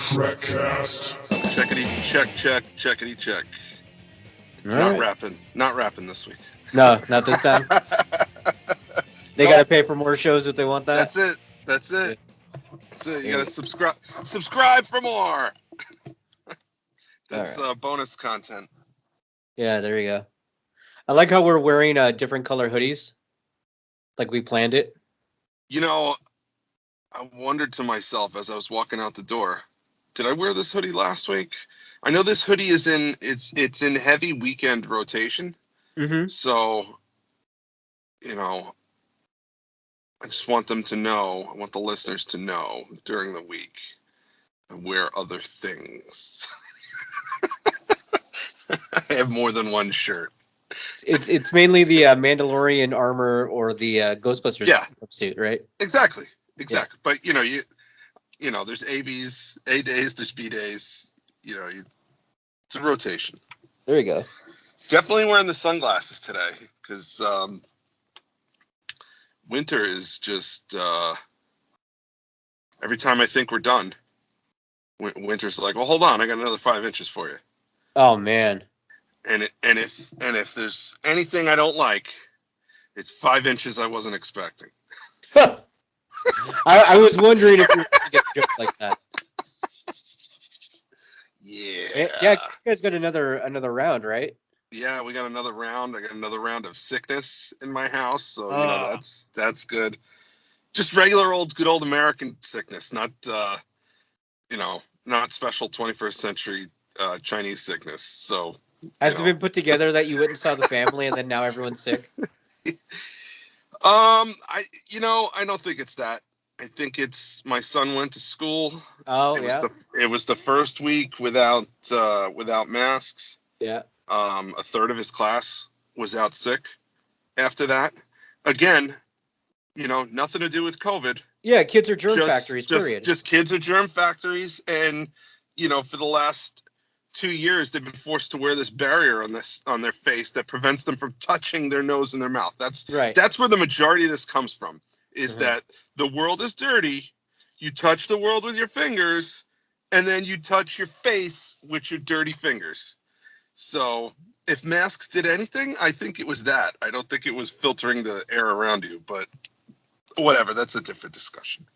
Trekcast. Checkity check, checkity check. All Not rapping this week. No, not this time. They got to pay for more shows if they want that. That's it. You got to subscribe for more. That's bonus content. Yeah, there you go. I like how we're wearing different color hoodies. Like we planned it. You know, I wondered to myself as I was walking out the door, did I wear this hoodie last week? I know this hoodie is it's in heavy weekend rotation. Mm-hmm. So, I just want them to know, I want the listeners to know during the week I wear other things. I have more than one shirt. It's mainly the Mandalorian armor or the Ghostbusters suit, right? Exactly. Yeah. But there's A days, there's B days. It's a rotation. There you go. Definitely wearing the sunglasses today because winter is just every time I think we're done, winter's like, well, hold on, I got another 5 inches for you. Oh man. And if there's anything I don't like, it's 5 inches I wasn't expecting. I was wondering if you were going to get a joke like that. Yeah. Yeah, you guys got another round, right? Yeah, we got another round. I got another round of sickness in my house, so that's good. Just regular good old American sickness, not not special 21st century Chinese sickness. So has it been put together that you went and saw the family and then now everyone's sick? I don't think it's that. I think it's my son went to school. Oh, it was the first week without masks. Yeah. A third of his class was out sick after that. Again, nothing to do with COVID. Yeah, kids are germ factories, period. Just kids are germ factories, and for the last 2 years they've been forced to wear this barrier on their face that prevents them from touching their nose and their mouth. That's right. That's where the majority of this comes from. Is that the world is dirty, you touch the world with your fingers, and then you touch your face with your dirty fingers. So if masks did anything, I think it was that. I don't think it was filtering the air around you, but whatever, that's a different discussion.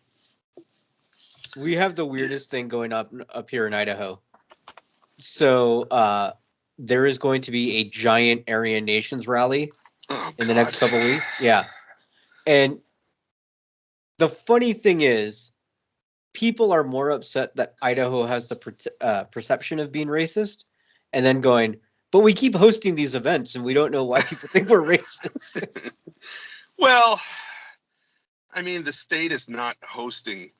We have the weirdest thing going up here in Idaho. So there is going to be a giant Aryan Nations rally in the next couple of weeks. Yeah. And the funny thing is, people are more upset that Idaho has the perception of being racist, and then going, but we keep hosting these events, and we don't know why people think we're racist. Well, I mean, the state is not hosting,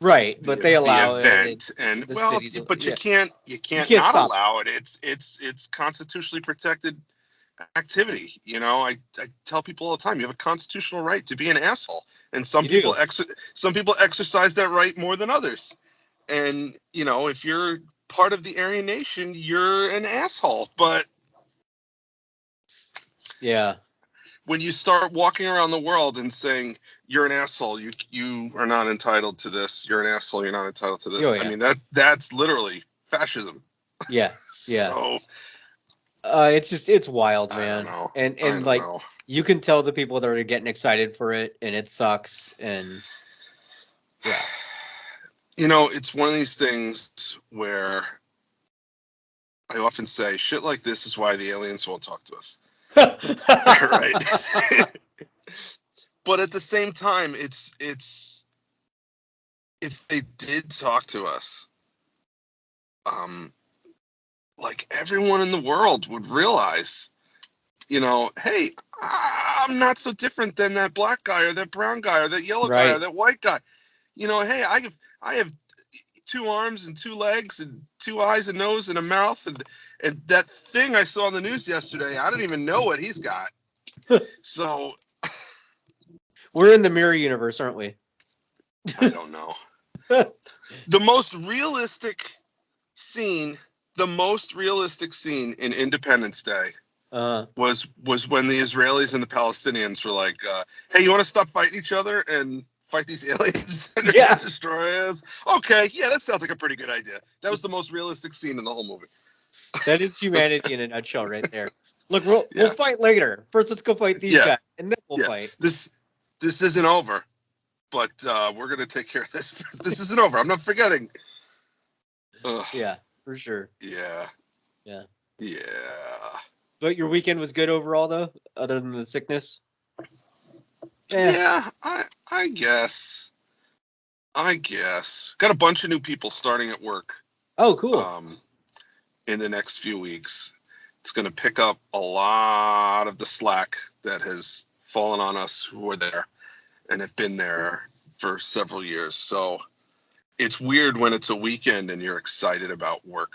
right? But they allow the event, you can't not allow it. It's constitutionally protected activity. I tell people all the time, you have a constitutional right to be an asshole, and some people exercise that right more than others. And if you're part of the Aryan Nation, you're an asshole. But yeah, when you start walking around the world and saying you're an asshole, you are not entitled to this, you're an asshole, you're not entitled to this. Oh, yeah. I mean, that's literally fascism. Yeah. So it's wild, man. I don't know. And like know. You can tell the people that are getting excited for it, and it sucks. And yeah, it's one of these things where I often say shit like this is why the aliens won't talk to us. Right. But at the same time, it's if they did talk to us, like everyone in the world would realize, hey, I'm not so different than that black guy or that brown guy or that yellow guy or that white guy. Hey, I have 2 arms and 2 legs and 2 eyes and nose and a mouth, and that thing I saw on the news yesterday, I don't even know what he's got. So we're in the mirror universe, aren't we? I don't know. The most realistic scene in Independence Day was when the Israelis and the Palestinians were like, hey, you want to stop fighting each other and fight these aliens and destroy us. Okay, yeah, that sounds like a pretty good idea. That was the most realistic scene in the whole movie. That is humanity in a nutshell, right there. Look, we'll fight later. First, let's go fight these guys, and then we'll fight. This isn't over, but we're gonna take care of this. This isn't over. I'm not forgetting. Ugh. Yeah, for sure. Yeah. But your weekend was good overall, though, other than the sickness. Yeah, I guess. Got a bunch of new people starting at work. Oh, cool. In the next few weeks, it's going to pick up a lot of the slack that has fallen on us who are there and have been there for several years. So it's weird when it's a weekend and you're excited about work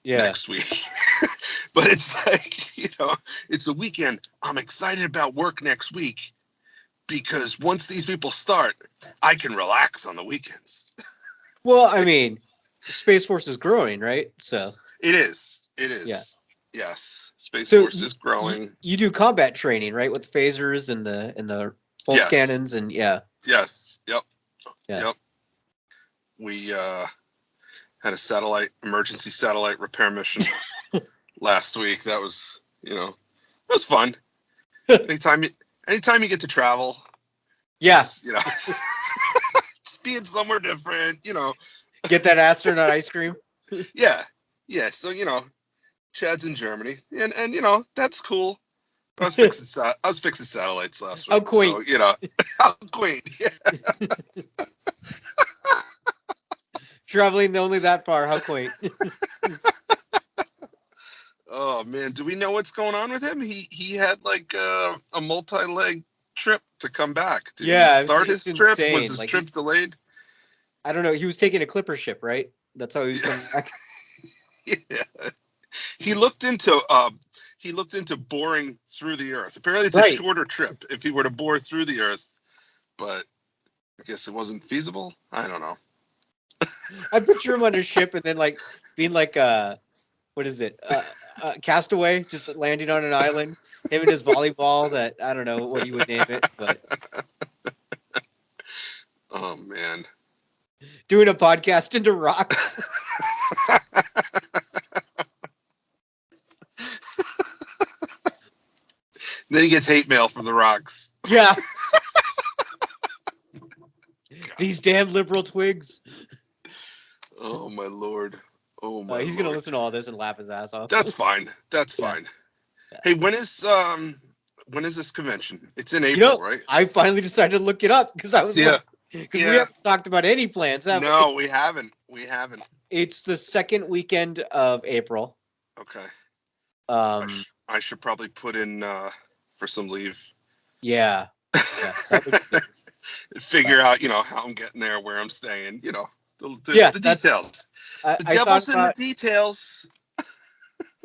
next week. But it's like, it's a weekend. I'm excited about work next week because once these people start, I can relax on the weekends. Well, I mean, Space Force is growing, right? So it is. Yeah. Yes. Space Force is growing. You do combat training, right? With the phasers and the pulse cannons and Yes. Yep. We had a emergency satellite repair mission last week. That was, it was fun. Anytime you get to travel. Yes. Just being somewhere different, Get that astronaut ice cream. Yeah. So, Chad's in Germany and that's cool. I was fixing satellites last week. How quaint. So, how quaint. Yeah. Traveling only that far. How quaint. Oh man, do we know what's going on with him? He had like a multi-leg trip to come back. Did he start his trip? Insane. Was his trip delayed? I don't know. He was taking a clipper ship, right? That's how he was coming back. Yeah. He looked into boring through the Earth. Apparently, it's a shorter trip if he were to bore through the Earth, but I guess it wasn't feasible. I don't know. I picture him on a ship and then being what is it? Castaway, just landing on an island. Him and his volleyball. That I don't know what he would name it, but. Oh man. Doing a podcast into rocks. Then he gets hate mail from the rocks. Yeah. These damn liberal twigs. Oh my lord. Oh my. He's gonna listen to all this and laugh his ass off. That's fine. Fine. Yeah. Hey, when is this convention? It's in April, right? I finally decided to look it up because I was we haven't talked about any plans, have we? No, we haven't. It's the second weekend of April. Okay. I should probably put in for some leave. Yeah. That would be figure out, how I'm getting there, where I'm staying, the details. The devil's in the details.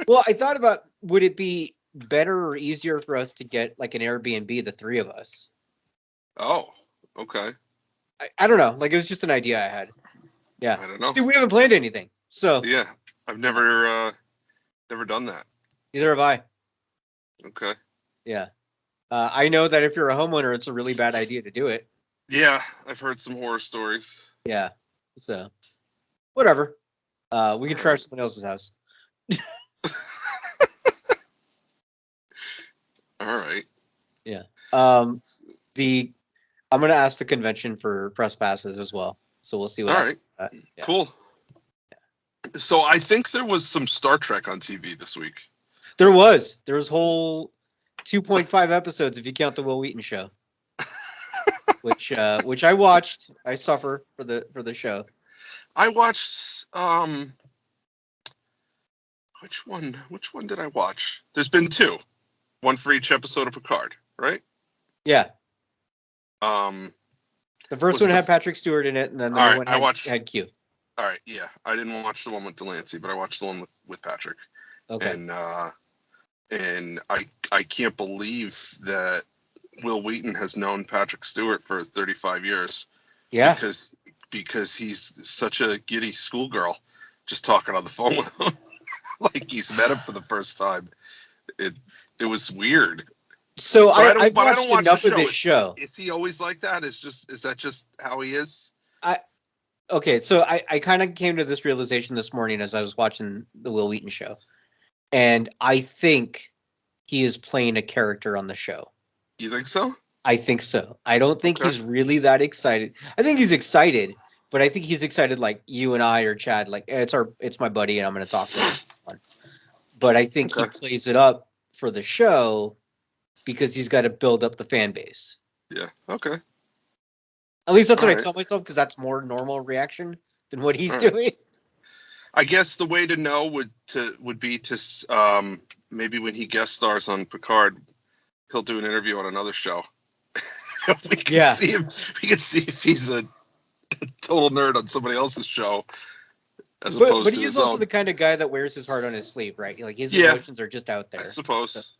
Well, I thought about, would it be better or easier for us to get like an Airbnb, the three of us? Oh, okay. I don't know. It was just an idea I had. Yeah. I don't know. See, we haven't planned anything. So yeah, I've never done that. Neither have I. Okay. Yeah. I know that if you're a homeowner, it's a really bad idea to do it. Yeah, I've heard some horror stories. Yeah. So, whatever. We can try someone else's house. All right. Yeah. I'm gonna ask the convention for press passes as well. So we'll see what. All right. Yeah. Cool. Yeah. So I think there was some Star Trek on TV this week. There was whole 2.5 episodes if you count the Will Wheaton show. which I watched. I suffer for the show. I watched which one did I watch? There's been two. One for each episode of Picard, right? Yeah. The first one had Patrick Stewart in it, and then the other one had Q. All right, yeah. I didn't watch the one with Delancey, but I watched the one with Patrick. Okay. And I can't believe that Will Wheaton has known Patrick Stewart for 35 years. Yeah. Because he's such a giddy schoolgirl, just talking on the phone with him, like he's met him for the first time. It was weird. So I've but I watched don't watch the enough of show. this show. Is he always like that? Is that just how he is? Okay, so I kind of came to this realization this morning as I was watching the Will Wheaton show, and I think he is playing a character on the show. You think so? I think so. I don't think he's really that excited. I think he's excited, but I think he's excited like you and I or Chad. Like it's my buddy, and I'm going to talk to him. But I think he plays it up for the show because he's got to build up the fan base. Yeah. Okay. At least that's what I tell myself, because that's more normal reaction than what he's doing. I guess the way to know would be to maybe when he guest stars on Picard, he'll do an interview on another show. We can see him. We can see if he's a total nerd on somebody else's show, as opposed to his own. But he's also the kind of guy that wears his heart on his sleeve, right? Like his emotions are just out there. I suppose.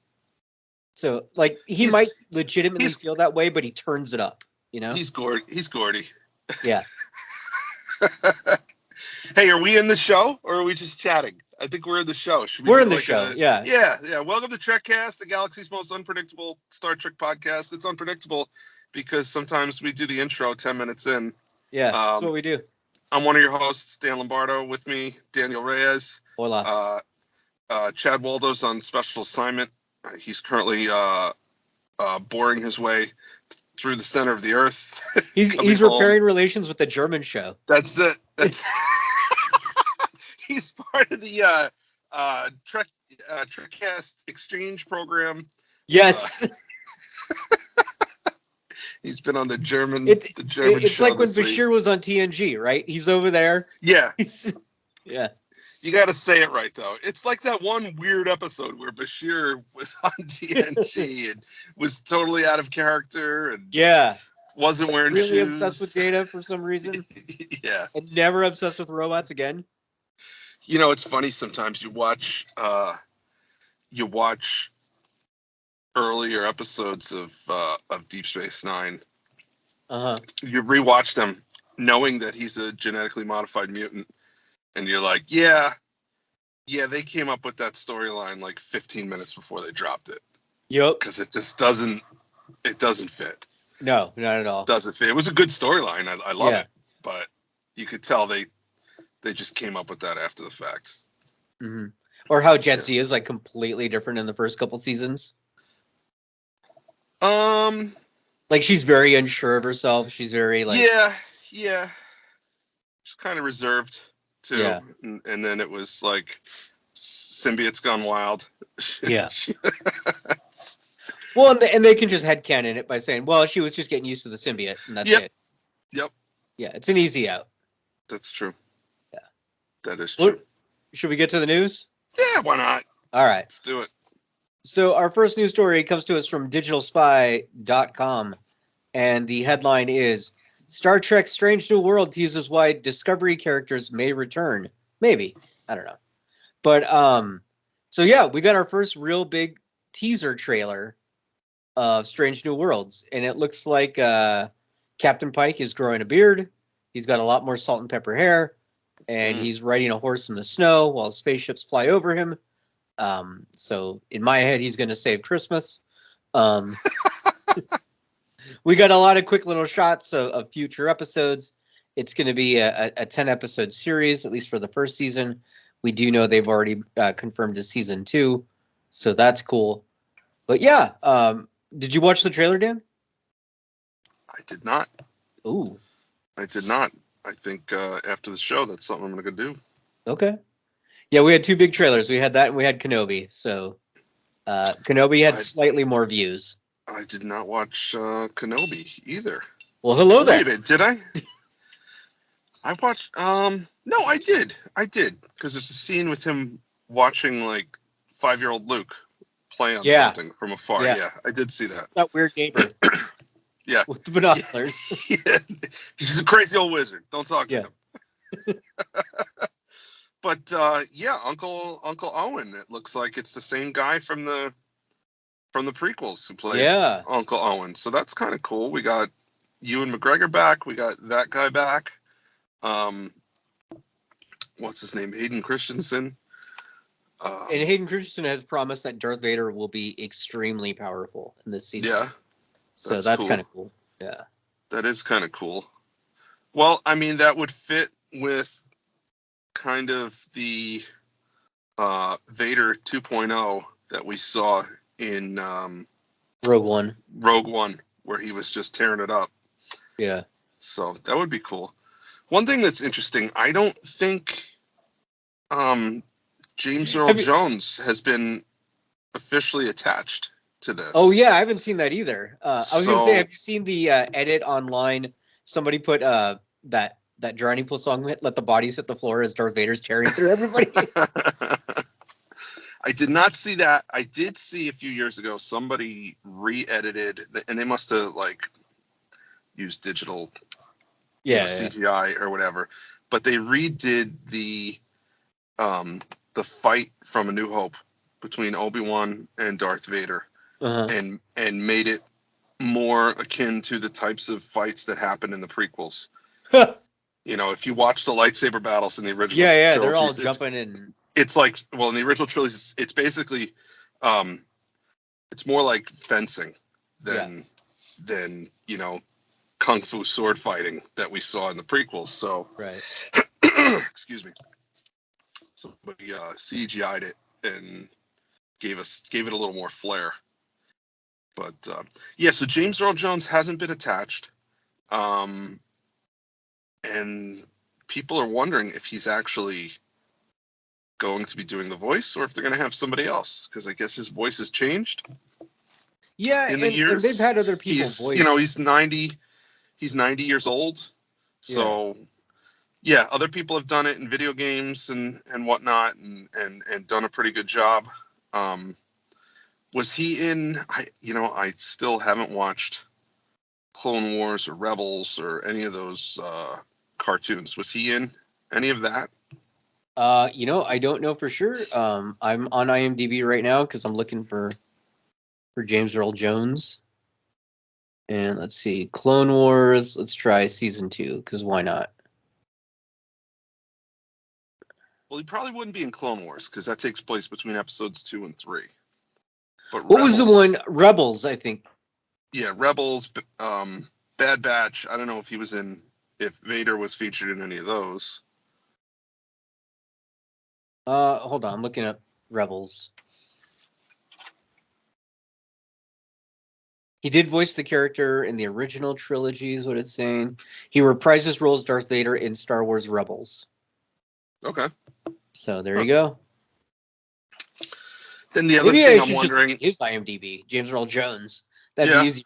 So like he might legitimately feel that way, but he turns it up. You know, he's Gordy. Yeah. Hey, are we in the show or are we just chatting? I think we're in the show. We're in the show. Yeah. Welcome to Trekcast, the galaxy's most unpredictable Star Trek podcast. It's unpredictable because sometimes we do the intro 10 minutes in. Yeah, that's what we do. I'm one of your hosts, Dan Lombardo. With me, Daniel Reyes. Hola. Chad Waldo's on special assignment. He's currently boring his way through the center of the earth. He's repairing relations with the German show. That's it. That's he's part of the Trekcast exchange program. Yes. He's been on the German. It's show like when Bashir was on TNG, right? He's over there. Yeah. Yeah. You got to say it right, though. It's like that one weird episode where Bashir was on TNG and was totally out of character and wasn't wearing really shoes. Obsessed with Data for some reason. Yeah. And never obsessed with robots again. You know, it's funny sometimes you watch earlier episodes of Deep Space Nine. You rewatch them knowing that he's a genetically modified mutant. And you're like, yeah, they came up with that storyline like 15 minutes before they dropped it. Yep. Because it just doesn't fit. No, not at all. It doesn't fit. It was a good storyline. I love it. But you could tell they just came up with that after the fact. Mm-hmm. Or how Jetsi is like completely different in the first couple seasons. Like she's very unsure of herself. She's very like Yeah. She's kind of reserved. Too. Yeah. And then it was like symbiotes gone wild. Yeah. Well, and they can just headcanon it by saying, well, she was just getting used to the symbiote, and that's it. Yep. Yeah, it's an easy out. That's true. Yeah. That is true. Should we get to the news? Yeah, why not? All right. Let's do it. So our first news story comes to us from digitalspy.com, and the headline is, Star Trek Strange New World teases why Discovery characters may return. Maybe. I don't know. But, so yeah, we got our first real big teaser trailer of Strange New Worlds. And it looks like Captain Pike is growing a beard. He's got a lot more salt and pepper hair. And he's riding a horse in the snow while spaceships fly over him. So in my head, he's going to save Christmas. We got a lot of quick little shots of future episodes. It's going to be a 10-episode series, at least for the first season. We do know they've already confirmed a season 2, so that's cool. But yeah, did you watch the trailer, Dan? I did not. Ooh. I did not. I think after the show, that's something I'm going to do. Okay. Yeah, we had 2 big trailers. We had that and we had Kenobi. So Kenobi had slightly more views. I did not watch Kenobi either. Well, hello there. Did I? I watched. No, I did. Because it's a scene with him watching like 5-year-old Luke play on something from afar. Yeah, I did see that. That weird neighbor. Yeah. With the binoculars. He's a crazy old wizard. Don't talk to him. But Uncle Owen. It looks like it's the same guy from the prequels who played Uncle Owen. So that's kind of cool. We got Ewan McGregor back. We got that guy back. What's his name? Hayden Christensen. And Hayden Christensen has promised that Darth Vader will be extremely powerful in this season. Yeah. So that's kind of cool. Yeah. That is kind of cool. Well, I mean, that would fit with kind of the Vader 2.0 that we saw in Rogue One. Rogue One, where he was just tearing it up. Yeah. So that would be cool. One thing that's interesting, I don't think James Earl Jones has been officially attached to this. Oh yeah, I haven't seen that either. I was gonna say, have you seen the edit online? Somebody put that Journey Pool song, "Let the Bodies Hit the Floor" as Darth Vader's tearing through everybody. I did not see that. I did see a few years ago somebody re-edited, and they must have like used digital, CGI or whatever. But they redid the fight from A New Hope between Obi-Wan and Darth Vader, and made it more akin to the types of fights that happen in the prequels. You know, if you watch the lightsaber battles in the original trilogies, they're all jumping in. It's like, well, in the original trilogies, it's basically, it's more like fencing than kung fu sword fighting that we saw in the prequels. So, excuse me. Somebody CGI'd it and gave it a little more flair. But so James Earl Jones hasn't been attached, and people are wondering if he's actually going to be doing the voice or if they're going to have somebody else, because I guess his voice has changed. Yeah, in the years, and they've had other people voice. He's 90 years old. So other people have done it in video games and whatnot, and done a pretty good job. Was he in? I still haven't watched Clone Wars or Rebels or any of those cartoons. Was he in any of that? I don't know for sure. I'm on IMDb right now because I'm looking for James Earl Jones. And let's see, Clone Wars. Let's try season 2 because why not? Well, he probably wouldn't be in Clone Wars because that takes place between episodes 2 and 3. But what was the one? Rebels, I think. Yeah, Rebels, Bad Batch. I don't know if Vader was featured in any of those. Hold on, I'm looking up Rebels. He did voice the character in the original trilogy, is what it's saying. He reprised his role as Darth Vader in Star Wars Rebels. Okay. So there you go. Then the other thing I'm wondering is IMDb, James Earl Jones. That'd be easy.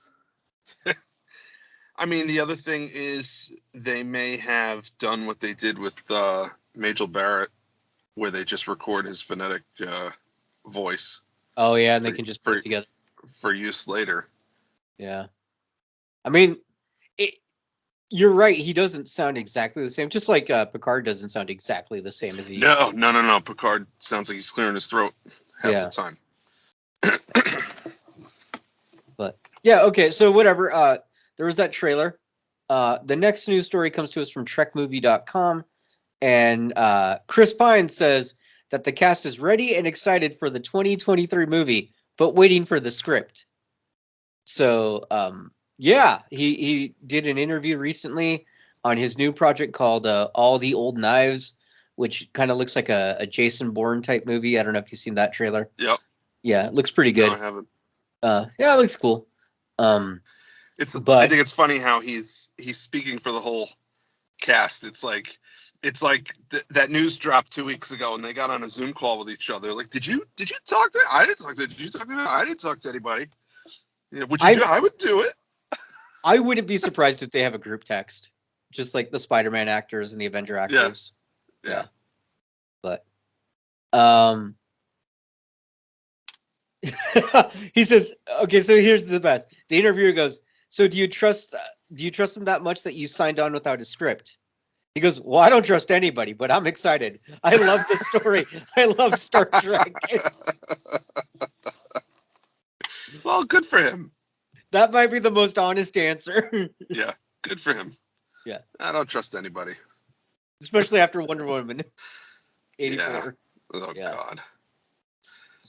I mean, the other thing is they may have done what they did with Majel Barrett, where they just record his phonetic voice. Oh yeah, and they can just put it together for use later. Yeah, I mean, you're right. He doesn't sound exactly the same. Just like Picard doesn't sound exactly the same as he. No. Picard sounds like he's clearing his throat half the time. But yeah, okay. So whatever. There was that trailer. The next news story comes to us from TrekMovie.com, and Chris Pine says that the cast is ready and excited for the 2023 movie, but waiting for the script. So, he did an interview recently on his new project called All the Old Knives, which kind of looks like a Jason Bourne type movie. I don't know if you've seen that trailer. Yep. Yeah, it looks pretty good. No, I haven't. Yeah, it looks cool. I think it's funny how he's speaking for the whole cast. It's like that news dropped 2 weeks ago, and they got on a Zoom call with each other. Like, did you talk to? I didn't talk to. Did you talk to? I didn't talk to anybody. Yeah, would you do? I would do it. I wouldn't be surprised if they have a group text, just like the Spider-Man actors and the Avenger actors. Yeah. But, he says, okay, so here's the best. The interviewer goes, so do you trust him that much that you signed on without a script? He goes, well, I don't trust anybody, but I'm excited. I love the story. I love Star Trek. Well, good for him. That might be the most honest answer. Yeah, good for him. Yeah. I don't trust anybody. Especially after Wonder Woman 84. Yeah. Oh, God.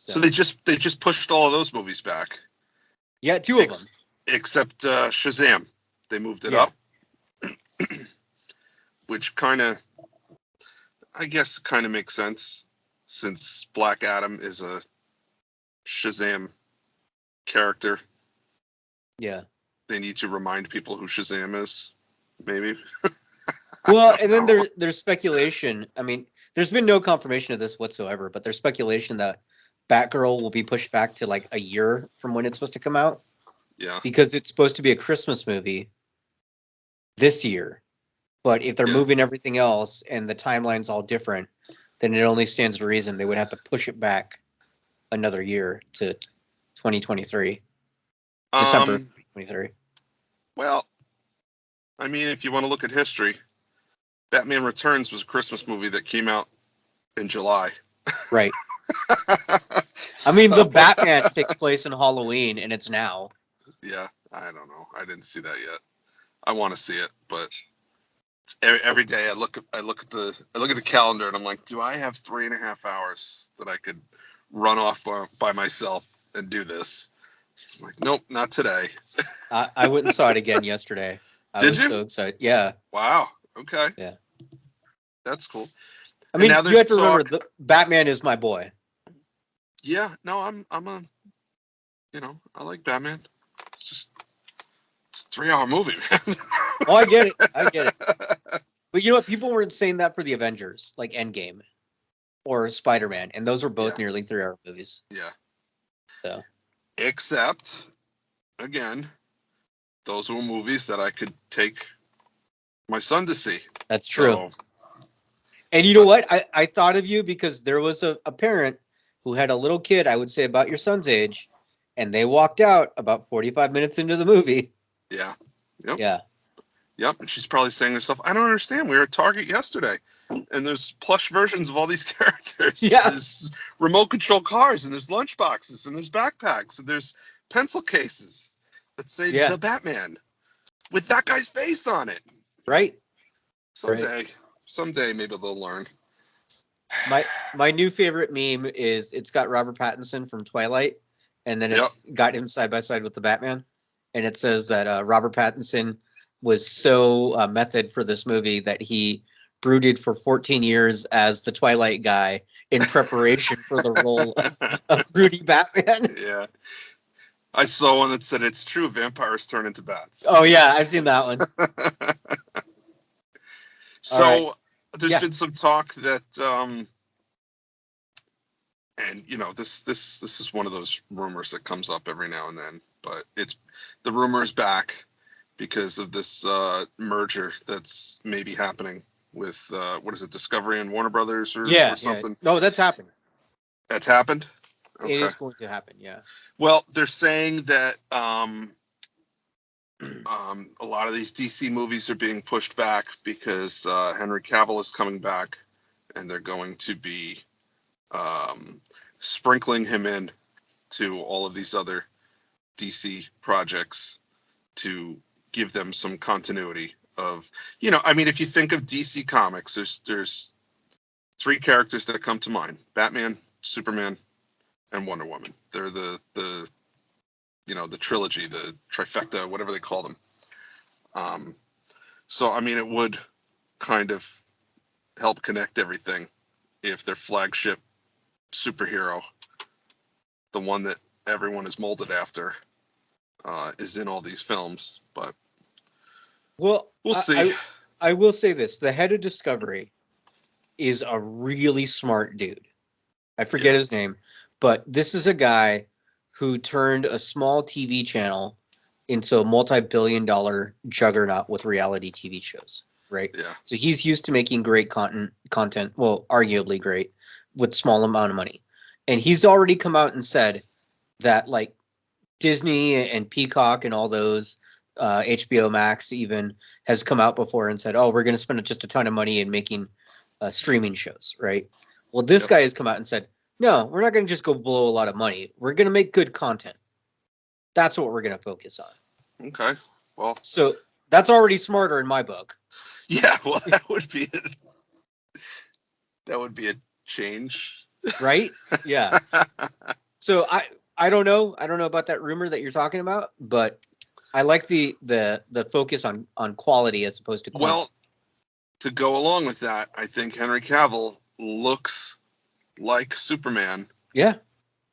So they just pushed all of those movies back. Yeah, two of them. Except Shazam. They moved it up. Which I guess kind of makes sense, since Black Adam is a Shazam character. Yeah. They need to remind people who Shazam is, maybe. Well, and then there's speculation. I mean, there's been no confirmation of this whatsoever, but there's speculation that Batgirl will be pushed back to like a year from when it's supposed to come out. Yeah. Because it's supposed to be a Christmas movie this year. But if they're moving everything else and the timeline's all different, then it only stands to reason they would have to push it back another year to 2023. December 2023. Well, I mean, if you want to look at history, Batman Returns was a Christmas movie that came out in July. Right. I mean, the Batman takes place in Halloween, and it's now. Yeah, I don't know. I didn't see that yet. I want to see it, but every day I look at the calendar and I'm like, do I have 3.5 hours that I could run off by myself and do this? I'm like, nope, not today. I went and saw it again yesterday. I was so excited. Yeah. Wow. Okay. Yeah. That's cool. I mean, you have to remember, the Batman is my boy. Yeah. No, I'm a, I like Batman. It's a 3-hour movie, man. Oh, I get it. But you know what? People weren't saying that for the Avengers, like Endgame or Spider-Man, and those were both nearly 3-hour movies. Yeah. So. Except, again, those were movies that I could take my son to see. That's true. So, and you know what? I thought of you because there was a parent who had a little kid, I would say about your son's age, and they walked out about 45 minutes into the movie. Yeah. Yep. Yeah. Yep. And she's probably saying to herself, I don't understand. We were at Target yesterday, and there's plush versions of all these characters. Yeah. There's remote control cars, and there's lunch boxes, and there's backpacks, and there's pencil cases that say the Batman with that guy's face on it. Right. Someday maybe they'll learn. My new favorite meme is it's got Robert Pattinson from Twilight, and then it's got him side by side with the Batman, and it says that Robert Pattinson was so method for this movie that he brooded for 14 years as the Twilight guy in preparation for the role of broody Batman. Yeah. I saw one that said it's true, vampires turn into bats. Oh yeah, I've seen that one. So there's been some talk that and this is one of those rumors that comes up every now and then, but the rumor is back because of this merger that's maybe happening with what is it, Discovery and Warner Brothers or something? No, that's happened. That's happened? Okay. It is going to happen, yeah. Well, they're saying that a lot of these DC movies are being pushed back because Henry Cavill is coming back, and they're going to be sprinkling him in to all of these other DC projects to give them some continuity of, I mean, if you think of DC Comics, there's 3 characters that come to mind: Batman, Superman, and Wonder Woman. They're the trilogy, the trifecta, whatever they call them. So, I mean, it would kind of help connect everything if their flagship superhero, the one that everyone is molded after, is in all these films. But we'll see. I will say this: the head of Discovery is a really smart dude. I forget his name, but this is a guy who turned a small TV channel into a multi-billion-dollar juggernaut with reality TV shows, right? Yeah. So he's used to making great content, well, arguably great, with small amount of money. And he's already come out and said that, like, Disney and Peacock and all those, HBO Max even, has come out before and said, oh, we're going to spend just a ton of money in making streaming shows, right? Well, this guy has come out and said, no, we're not going to just go blow a lot of money. We're going to make good content. That's what we're going to focus on. Okay. Well, so that's already smarter in my book. Yeah. Well, that would be a change. right? Yeah. So I don't know. I don't know about that rumor that you're talking about, but I like the focus on quality as opposed to quantity. Well, to go along with that, I think Henry Cavill looks like Superman. Yeah.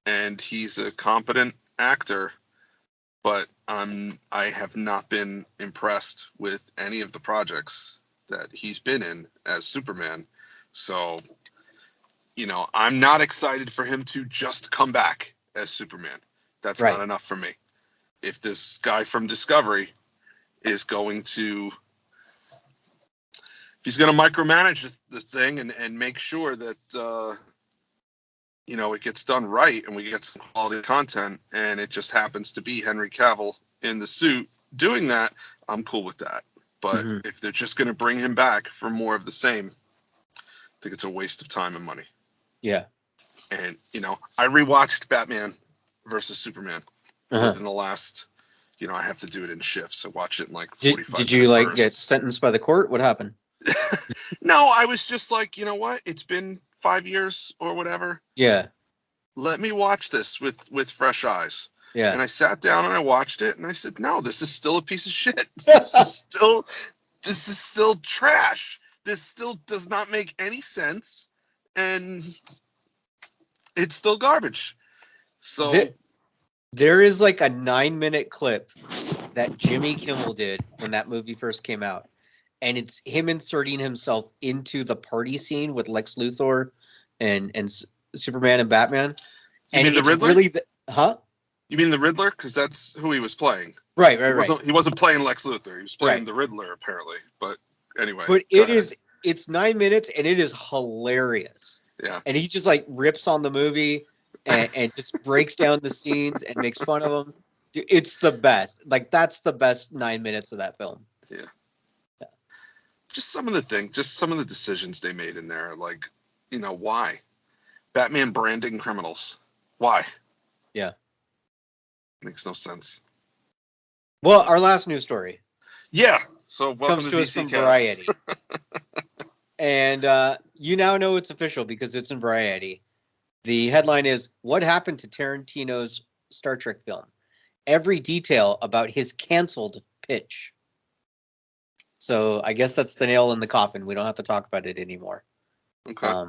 And he's a competent actor, but I have not been impressed with any of the projects that he's been in as Superman. So, I'm not excited for him to just come back as Superman. That's Right. not enough for me. If this guy from Discovery is going to, if he's going to micromanage the thing and make sure that, it gets done right and we get some quality content, and it just happens to be Henry Cavill in the suit doing that, I'm cool with that. But if they're just going to bring him back for more of the same, I think it's a waste of time and money. Yeah. And, I rewatched Batman versus Superman within the last, I have to do it in shifts. I watch it in like 45 Did you like bursts. get sentenced by the court? What happened? No, I was just like, you know what? It's been 5 years or whatever. Yeah. Let me watch this with fresh eyes. Yeah. And I sat down and I watched it and I said, no, this is still a piece of shit. This is still trash. This still does not make any sense. And it's still garbage. So there is like a 9-minute clip that Jimmy Kimmel did when that movie first came out. And it's him inserting himself into the party scene with Lex Luthor and Superman and Batman. You mean the Riddler? Really You mean the Riddler? Because that's who he was playing. Right. He wasn't playing Lex Luthor. He was playing the Riddler, apparently. But anyway. But it's 9 minutes and it is hilarious. Yeah. And he just like rips on the movie and just breaks down the scenes and makes fun of them. It's the best. Like, that's the best 9 minutes of that film. Yeah. Just some of the decisions they made in there. Like, why? Batman branding criminals. Why? Yeah. Makes no sense. Well, our last news story. Yeah. So welcome comes to us DC from Cast. Variety. And you now know it's official because it's in Variety. The headline is, "What happened to Tarantino's Star Trek film? Every detail about his canceled pitch." So I guess that's the nail in the coffin. We don't have to talk about it anymore. Okay.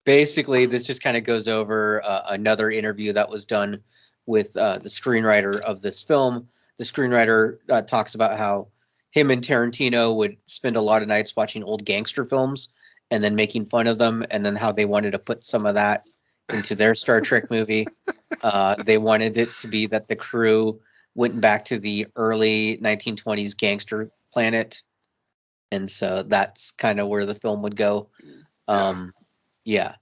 Basically, this just kind of goes over another interview that was done with the screenwriter of this film. The screenwriter talks about how him and Tarantino would spend a lot of nights watching old gangster films and then making fun of them, and then how they wanted to put some of that into their Star Trek movie. They wanted it to be that the crew went back to the early 1920s gangster planet, and so that's kind of where the film would go. Yeah.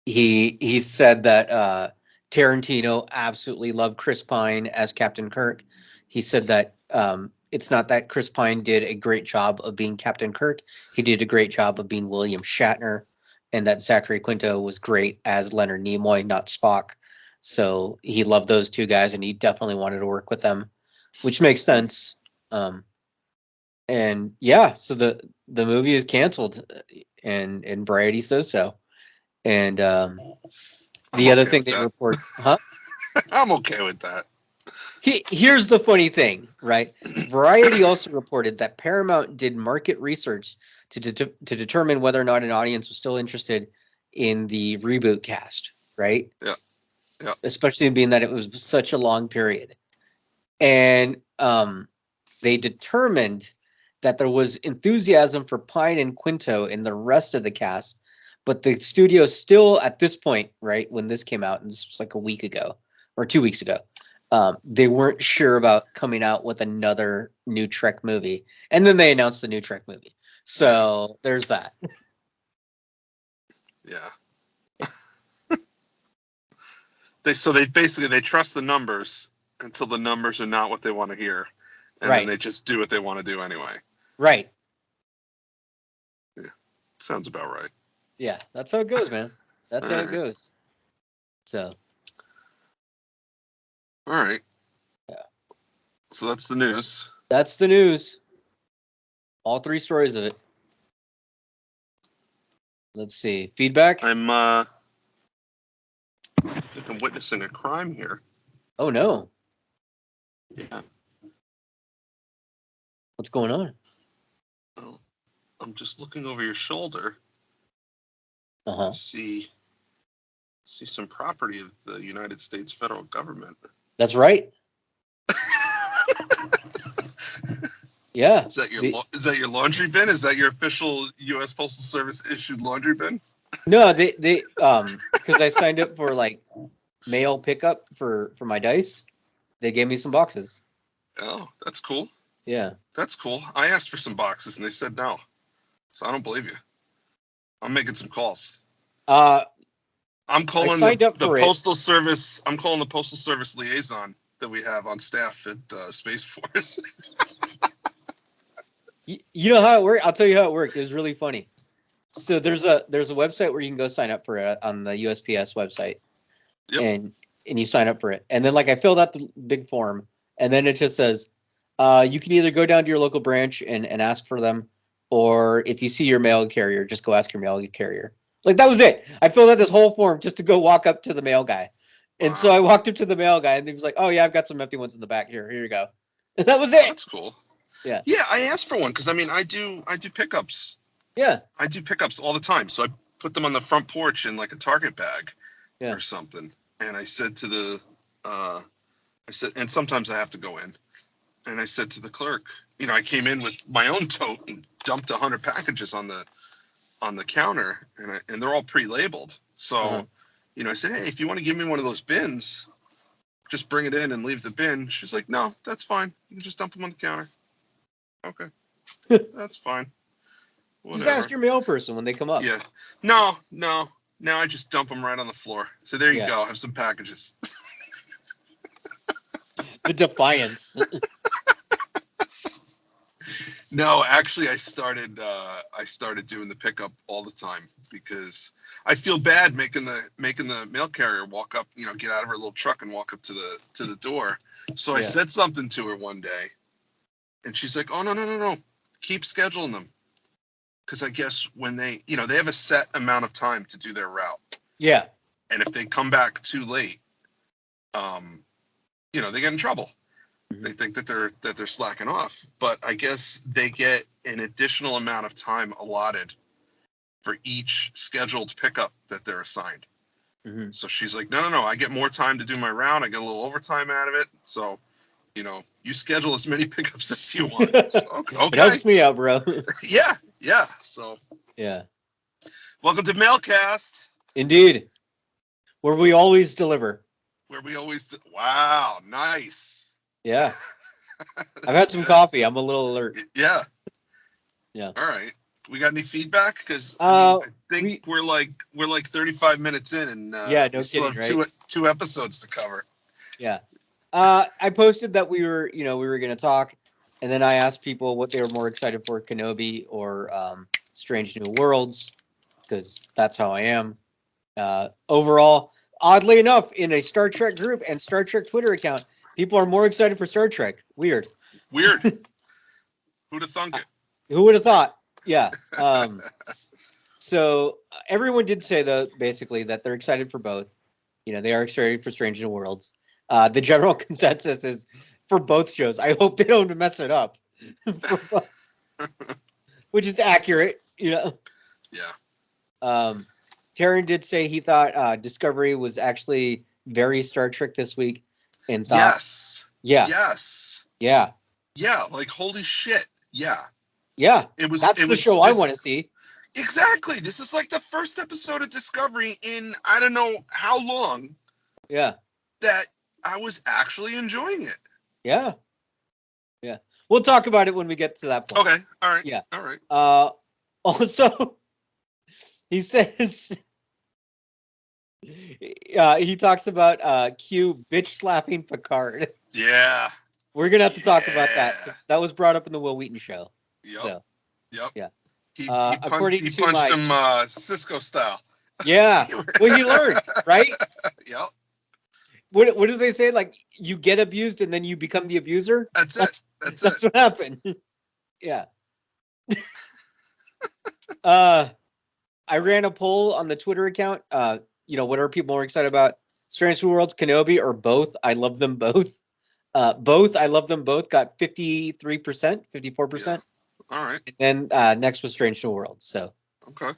He said that Tarantino absolutely loved Chris Pine as Captain Kirk. He said that it's not that Chris Pine did a great job of being Captain Kirk. He did a great job of being William Shatner, and that Zachary Quinto was great as Leonard Nimoy, not Spock. So he loved those two guys, and he definitely wanted to work with them, which makes sense. And yeah, so the movie is canceled, and Variety says so. And the other thing they report, I'm okay with that. Here's the funny thing, right? Variety also reported that Paramount did market research to determine whether or not an audience was still interested in the reboot cast, right? Yeah. Yeah. Especially being that it was such a long period. And they determined that there was enthusiasm for Pine and Quinto in the rest of the cast, but the studio still, at this point, right, when this came out, and this was like a week ago or 2 weeks ago, they weren't sure about coming out with another new Trek movie. And then they announced the new Trek movie. So there's that. Yeah. They basically trust the numbers until the numbers are not what they want to hear. And then they just do what they want to do anyway. Right. Yeah. Sounds about right. Yeah, that's how it goes, man. That's how it goes. So. All right. Yeah. So that's the news. That's the news. All 3 stories of it. Let's see. Feedback? I'm I think I'm witnessing a crime here. Oh no. Yeah. What's going on? Well, I'm just looking over your shoulder. Uh-huh. I see some property of the United States federal government. That's right. Yeah. Is that your laundry bin? Is that your official U.S. Postal Service issued laundry bin? No, they because I signed up for like mail pickup for my dice. They gave me some boxes. Oh, that's cool. Yeah. That's cool. I asked for some boxes and they said no. So I don't believe you. I'm making some calls. I'm calling the Postal Service. I'm calling the Postal Service liaison that we have on staff at Space Force. You know how it worked? I'll tell you how it worked. It was really funny. So there's a website where you can go sign up for it on the USPS website. Yep. And you sign up for it. And then like I filled out the big form and then it just says you can either go down to your local branch and ask for them, or if you see your mail carrier, just go ask your mail carrier. Like that was it. I filled out this whole form just to go walk up to the mail guy. And so I walked up to the mail guy and he was like, "Oh yeah, I've got some empty ones in the back here. Here you go." And that was it. That's cool. Yeah. Yeah, I asked for one because I mean I do pickups. Yeah. I do pickups all the time. So I put them on the front porch in like a Target bag or something. And I said to the and sometimes I have to go in. And I said to the clerk, I came in with my own tote and dumped 100 packages on the counter, and they're all pre-labeled. So, I said, hey, if you want to give me one of those bins, just bring it in and leave the bin. She's like, no, that's fine. You can just dump them on the counter. Okay, that's fine. Whatever. Just ask your mail person when they come up. Yeah. No. Now I just dump them right on the floor. So there you go. Have some packages. The defiance. No, actually, I started doing the pickup all the time because I feel bad making the mail carrier walk up, get out of her little truck and walk up to the door. So I said something to her one day, and she's like, "Oh no, keep scheduling them," because I guess when they have a set amount of time to do their route. Yeah. And if they come back too late, they get in trouble. They think that they're slacking off, but I guess they get an additional amount of time allotted for each scheduled pickup that they're assigned. Mm-hmm. So she's like, no, I get more time to do my route. I get a little overtime out of it. So, you schedule as many pickups as you want. Okay. It helps me out, bro. Yeah. So. Yeah. Welcome to Mailcast. Indeed. Where we always deliver. Wow, nice. Yeah. I've had some coffee. I'm a little alert. Yeah. Yeah. All right. We got any feedback? Because I think we're like 35 minutes in, and no kidding, right? two episodes to cover. Yeah. I posted that we were going to talk, and then I asked people what they were more excited for, Kenobi or Strange New Worlds, because that's how I am. Overall, oddly enough, in a Star Trek group and Star Trek Twitter account, people are more excited for Star Trek. Weird. Who'd have thunk it? Who would have thought? Yeah. So everyone did say, though, basically, that they're excited for both. They are excited for Strange New Worlds. The general consensus is for both shows. I hope they don't mess it up. Which is accurate, Yeah. Taryn did say he thought Discovery was actually very Star Trek this week, and thought, yes, like holy shit, it was. That's the show I want to see. Exactly. This is like the first episode of Discovery in I don't know how long. Yeah, that I was actually enjoying it. Yeah. We'll talk about it when we get to that point. Okay. All right. Yeah. All right. Also, he says. He talks about Q bitch slapping Picard. Yeah. We're gonna have to talk about that. That was brought up in the Will Wheaton show. Yep. So. Yep. Yeah. He punched him Cisco style. Yeah. Well, he learned, right? Yep. What do they say? Like, you get abused and then you become the abuser? That's what happened. Yeah. I ran a poll on the Twitter account. What are people more excited about? Strange New Worlds, Kenobi, or both. I love them both. Both, I love them both. Got 53%, 54%. Yeah. All right. And then next was Strange New Worlds. So okay.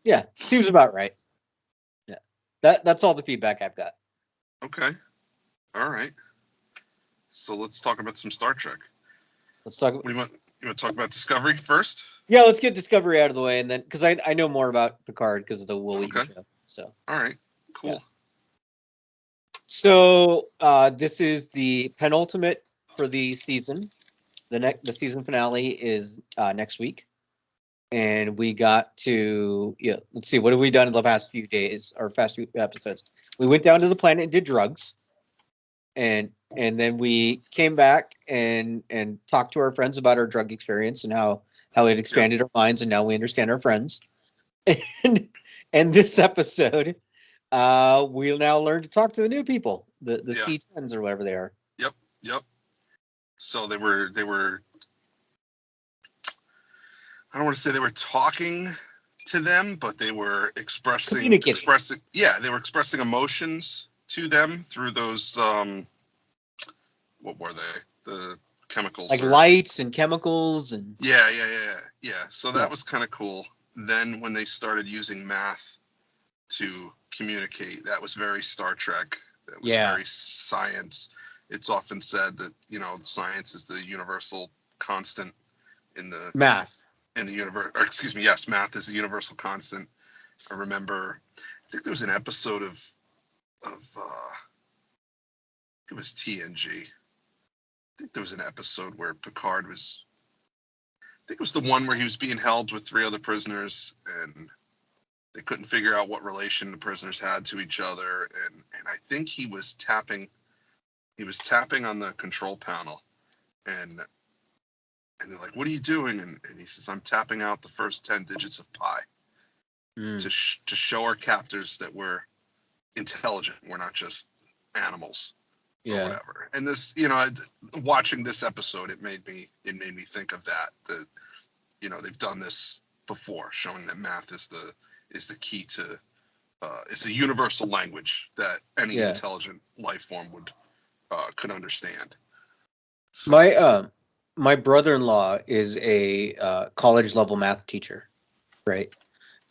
Yeah, seems about right. Yeah, that's all the feedback I've got. Okay. All right. So let's talk about some Star Trek. Let's talk. What do you want? You want to talk about Discovery first? Yeah, let's get Discovery out of the way, and then because I know more about Picard because of the Will Wheaton show. So all right, cool. Yeah. So this is the penultimate for the season. The season finale is next week, and we got to let's see, what have we done in the past few days or past few episodes? We went down to the planet and did drugs, and then we came back and talked to our friends about our drug experience and how it expanded our minds, and now we understand our friends. And this episode, we'll now learn to talk to the new people, the C10s or whatever they are. Yep. So they were. I don't want to say they were talking to them, but they were expressing. Yeah, they were expressing emotions to them through those. What were they? The chemicals, like lights and chemicals and. Yeah. So that was kind of cool. Then when they started using math to communicate, that was very Star Trek. That was very science. It's often said that science is the universal constant in the math in the universe. Excuse me, yes, math is the universal constant. I remember, I think there was an episode of it was TNG. I think there was an episode where Picard was. I think it was the one where he was being held with 3 other prisoners, and they couldn't figure out what relation the prisoners had to each other, and I think he was tapping on the control panel, and they're like, "What are you doing?" And he says, "I'm tapping out the first 10 digits of pi to show our captors that we're intelligent. We're not just animals or whatever." And this, watching this episode, it made me think of that they've done this before, showing that math is the key to it's a universal language that any intelligent life form could understand. So. My brother-in-law is a college level math teacher, right?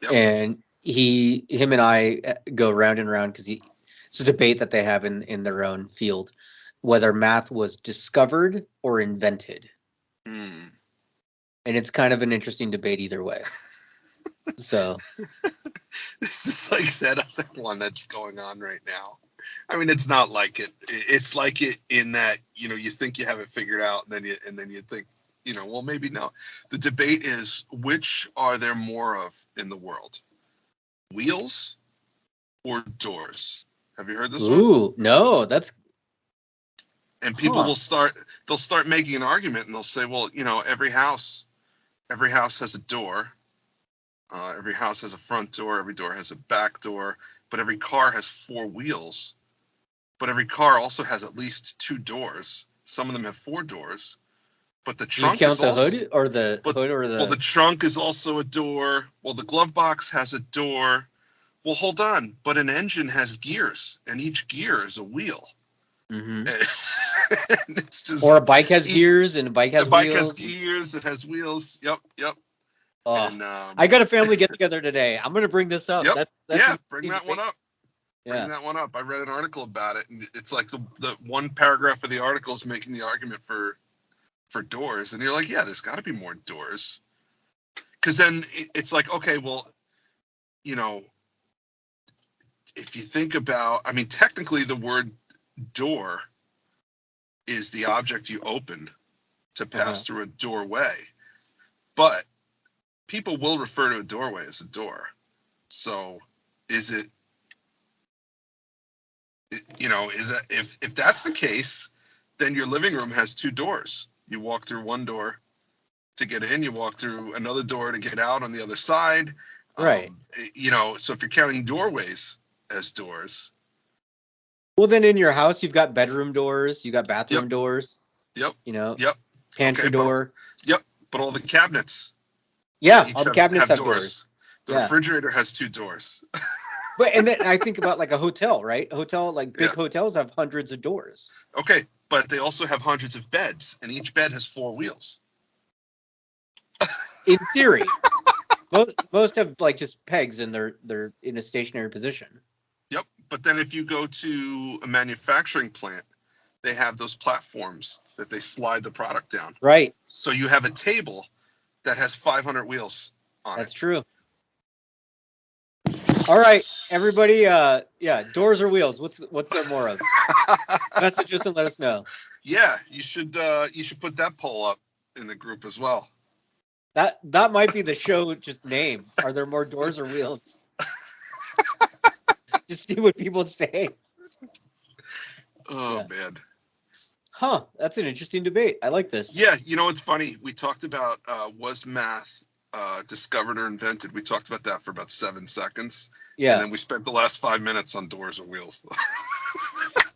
Yep. And him and I go round and round because it's a debate that they have in their own field, whether math was discovered or invented. And it's kind of an interesting debate either way. So this is like that other one that's going on right now. I mean, it's not like it. It's like it in that you think you have it figured out, and then you think well, maybe no. The debate is, which are there more of in the world, wheels or doors? Have you heard this one? Ooh, no, that's. And people will start making an argument, and they'll say, well, every house has a door. Every house has a front door. Every door has a back door. But every car has 4 wheels. But every car also has at least 2 doors. Some of them have 4 doors. But the trunk do you count the hood or the hood or the? Well, the trunk is also a door. Well, the glove box has a door. Well, hold on. But an engine has gears, and each gear is a wheel. Mm-hmm. It's just, or a bike has gears and a bike has wheels. A bike has gears. It has wheels. Yep. Oh, and, I got a family get together today. I'm going to bring this up. Yep. That's bring that one up. Bring that one up. I read an article about it, and it's like the one paragraph of the article is making the argument for doors, and you're like, yeah, there's got to be more doors, because then it's like, okay, well, if you think about, I mean, technically the word door is the object you open to pass through a doorway, but people will refer to a doorway as a door. So is it, if that's the case, then your living room has 2 doors. You walk through one door to get in, you walk through another door to get out on the other side. Right. So if you're counting doorways as doors. Well, then in your house, you've got bedroom doors, you got bathroom doors. Yep. Pantry door. But all the cabinets. Yeah, all the cabinets have doors. The refrigerator has 2 doors. But and then I think about like a hotel, right? A hotel, like big hotels have hundreds of doors. Okay, but they also have hundreds of beds, and each bed has 4 wheels. In theory, most have like just pegs and they're in a stationary position. Yep, but then if you go to a manufacturing plant, they have those platforms that they slide the product down. Right. So you have a table that has 500 wheels on That's it. true. All right, everybody. Yeah, doors or wheels? What's there more of? Message us and let us know. Yeah, you should put that poll up in the group as well. That might be the show just name. Are there more doors or wheels? Just see what people say. Oh man. Huh, that's an interesting debate. I like this. Yeah, you know, it's funny. We talked about was math discovered or invented. We talked about that for about 7 seconds. Yeah. And then we spent the last 5 minutes on doors or wheels.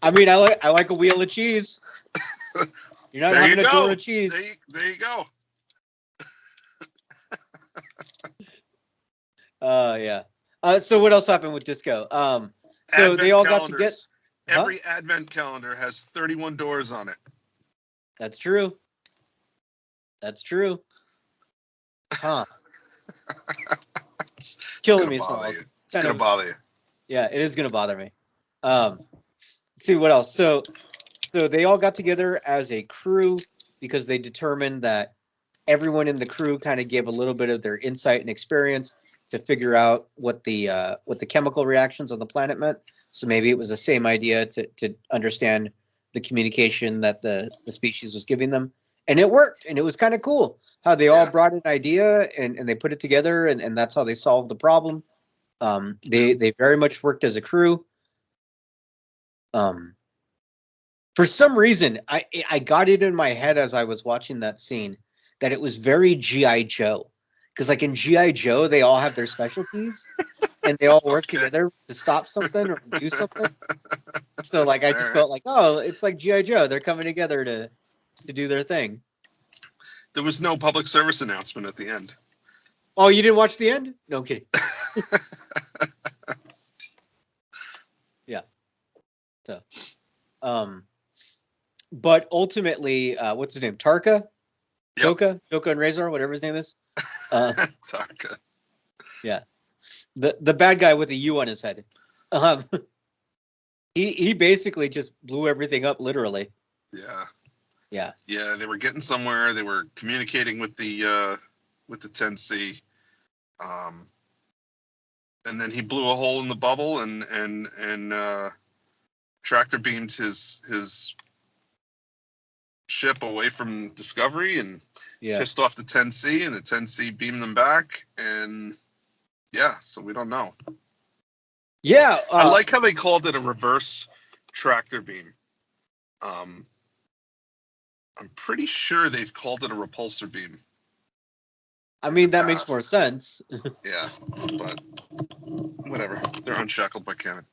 I mean, I like a wheel of cheese. You're not having a door of cheese. There you go. Yeah. So what else happened with disco? So Advent they all calendars. got to get. Every advent calendar has 31 doors on it. That's true. That's true. Huh. It's killing me. It's gonna bother you. Yeah, it is gonna bother me. Let's see what else. So they all got together as a crew because they determined that everyone in the crew kind of gave a little bit of their insight and experience to figure out what the chemical reactions on the planet meant. So maybe it was the same idea to understand the communication that the species was giving them. And it worked, and it was kind of cool how they all brought an idea and they put it together, and that's how they solved the problem. They very much worked as a crew. For some reason, I got it in my head as I was watching that scene that it was very G.I. Joe. Because like in G.I. Joe, they all have their specialties and they all work together to stop something or do something. So like I just felt like, oh, it's like G.I. Joe. They're coming together to do their thing. There was no public service announcement at the end. Oh, you didn't watch the end? No I'm kidding. Yeah. So but ultimately, what's his name? Tarka? Yep. Joka and Razor, whatever his name is. Tarka. Yeah. The bad guy with a U on his head. He basically just blew everything up literally. Yeah. Yeah. Yeah, they were getting somewhere. They were communicating with the 10C. And then he blew a hole in the bubble and tractor beamed his ship away from Discovery and pissed off the 10C, and the 10C beamed them back, and so we don't know. Yeah, I like how they called it a reverse tractor beam. I'm pretty sure they've called it a repulsor beam. I mean, that makes more sense. Yeah, but whatever. They're unshackled by canon.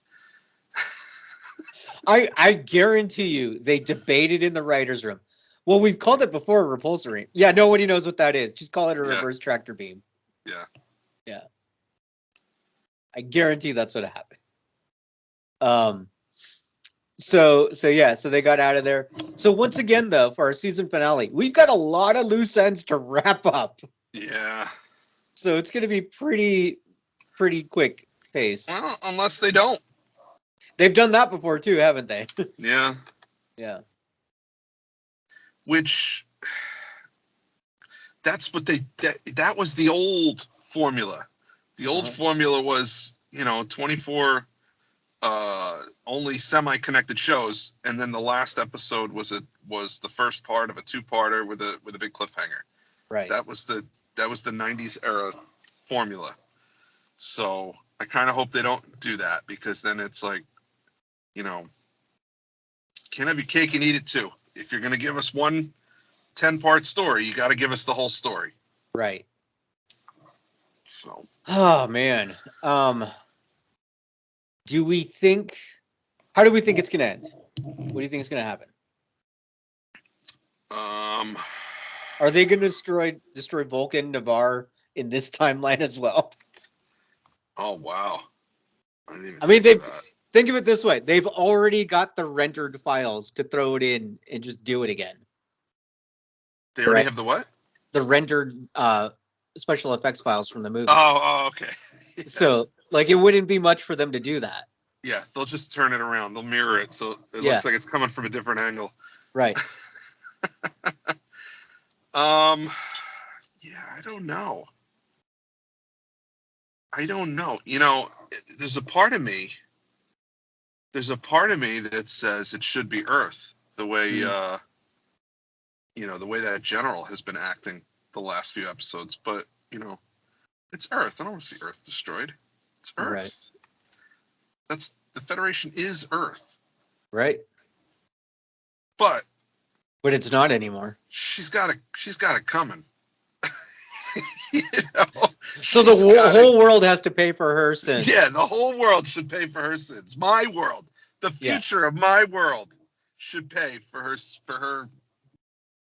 I guarantee you they debated in the writer's room. Well, we've called it before a repulsor beam. Yeah, nobody knows what that is. Just call it a reverse tractor beam. Yeah. Yeah. I guarantee that's what happened. So they got out of there. So once again, though, for our season finale, we've got a lot of loose ends to wrap up. Yeah. So it's going to be pretty quick pace. Well, unless they don't. They've done that before too, haven't they? Yeah. Yeah. Which that's what that was the old formula. The old formula was, 24 only semi-connected shows, and then the last episode was the first part of a two-parter with a big cliffhanger. Right. That was the 90s era formula. So I kind of hope they don't do that, because then it's like, can't have your cake and eat it too. If you're going to give us one 10-part story, you got to give us the whole story. Right. So. Oh man. Do we think? How do we think it's going to end? What do you think is going to happen? Are they going to destroy Vulcan, Navarre in this timeline as well? Oh wow. I mean, think of it this way: they've already got the rendered files to throw it in and just do it again. They already have the what? The rendered special effects files from the movie. Oh, okay. Yeah. So, like, it wouldn't be much for them to do that. Yeah, they'll just turn it around. They'll mirror it so it looks like it's coming from a different angle. Right. Yeah, I don't know. You know, there's a part of me that says it should be Earth, the way you know, the way that general has been acting the last few episodes, but you know, it's Earth. I don't want to see Earth destroyed. It's Earth. Right. That's the Federation is Earth. Right. But it's not anymore. She's got it coming. You know? So the whole world has to pay for her sins. Yeah, the whole world should pay for her sins. My world, the future of my world, should pay for her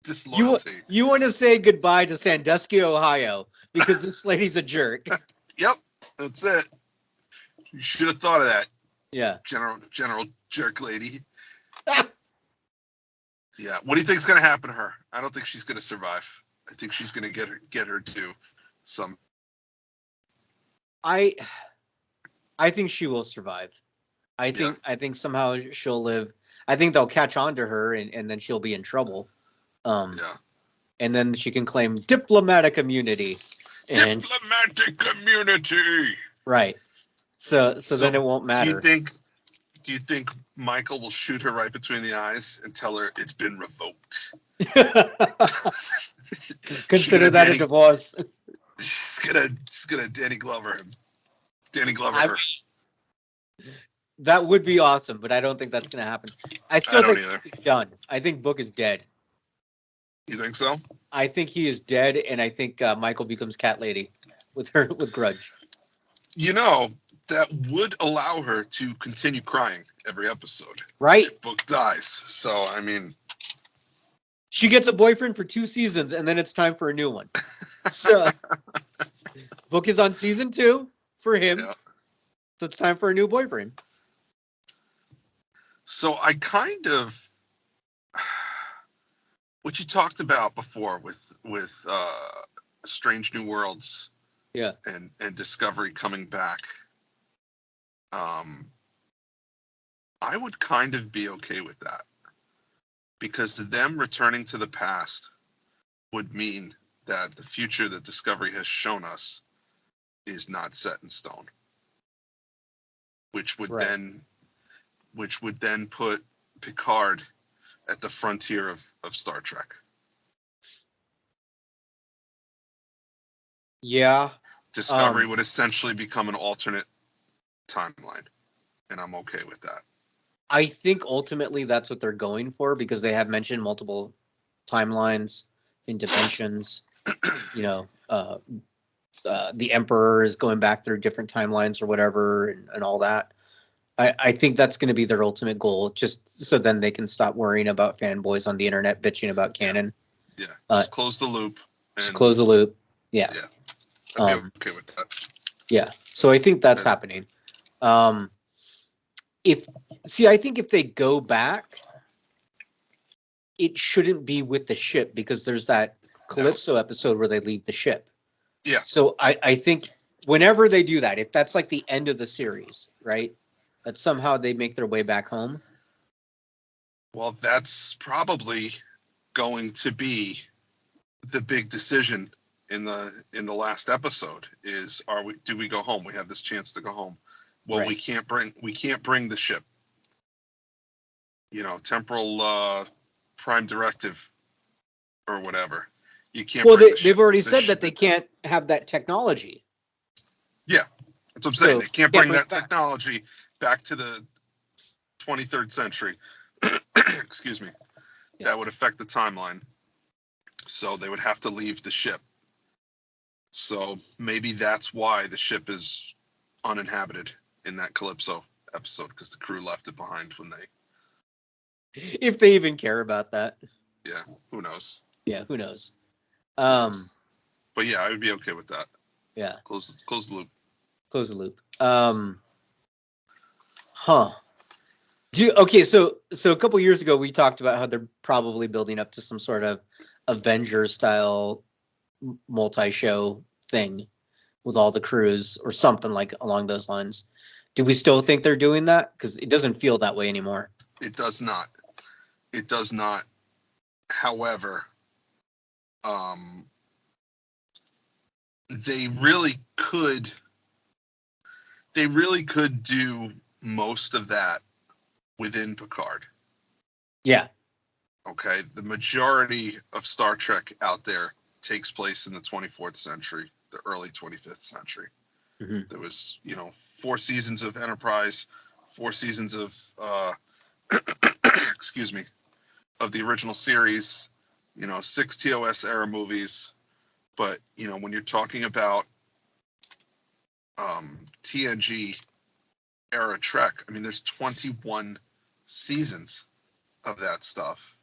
disloyalty. You want to say goodbye to Sandusky, Ohio, because this lady's a jerk. Yep, that's it. You should have thought of that. Yeah, General jerk lady. Yeah, what do you think's going to happen to her? I don't think she's going to survive. I think she's going to get her to some. I think she will survive. I think somehow she'll live. I think they'll catch on to her and then she'll be in trouble. And then she can claim diplomatic immunity. Diplomatic immunity. Right. So then it won't matter. Do you think Michael will shoot her right between the eyes and tell her it's been revoked? Consider that a divorce. She's gonna Danny Glover him. Danny Glover her. That would be awesome, but I don't think that's gonna happen. I still think it's done. I think Book is dead. You think so? I think he is dead, and I think Michael becomes Cat Lady with Grudge. You know, that would allow her to continue crying every episode. Right. If Book dies. So, I mean, she gets a boyfriend for 2 seasons, and then it's time for a new one. So, Book is on season 2 for him. Yeah. So it's time for a new boyfriend. So I kind of, what you talked about before with Strange New Worlds, yeah, and Discovery coming back. I would kind of be okay with that, because them returning to the past would mean that the future that Discovery has shown us is not set in stone, which would then put Picard at the frontier of Star Trek. Yeah. Discovery would essentially become an alternate timeline, and I'm okay with that. I think ultimately that's what they're going for, because they have mentioned multiple timelines and dimensions. You know, the Emperor is going back through different timelines or whatever, and all that. I think that's going to be their ultimate goal, just so then they can stop worrying about fanboys on the internet bitching about canon. Yeah. Just close the loop. Just close the loop. Yeah. Yeah. I'd be okay with that. Yeah. So I think that's happening. I think if they go back, it shouldn't be with the ship, because there's that Calypso episode where they leave the ship. Yeah. So I think whenever they do that, if that's like the end of the series, right, that somehow they make their way back home. Well, that's probably going to be the big decision in the last episode is, do we go home? We have this chance to go home. Well, right. we can't bring the ship. You know, temporal prime directive or whatever. You can't. Well, they've already said that they can't have that technology. Yeah, that's what I'm saying. They can't bring that technology back to the 23rd century. Excuse me. Yeah. That would affect the timeline. So they would have to leave the ship. So maybe that's why the ship is uninhabited in that Calypso episode, because the crew left it behind when they. If they even care about that. Yeah, who knows? Yeah, who knows? But yeah, I would be okay with that. Yeah. Close the loop. Close the loop. Huh. Okay, so a couple years ago we talked about how they're probably building up to some sort of Avengers style multi-show thing with all the crews or something like along those lines. Do we still think they're doing that? Because it doesn't feel that way anymore. It does not. It does not. However, they really could do most of that within Picard. Yeah. Okay. The majority of Star Trek out there takes place in the 24th century, the early 25th century. Mm-hmm. There was, 4 seasons of Enterprise, 4 seasons of, excuse me, of the original series, 6 TOS era movies. But, when you're talking about TNG era Trek, I mean, there's 21 seasons of that stuff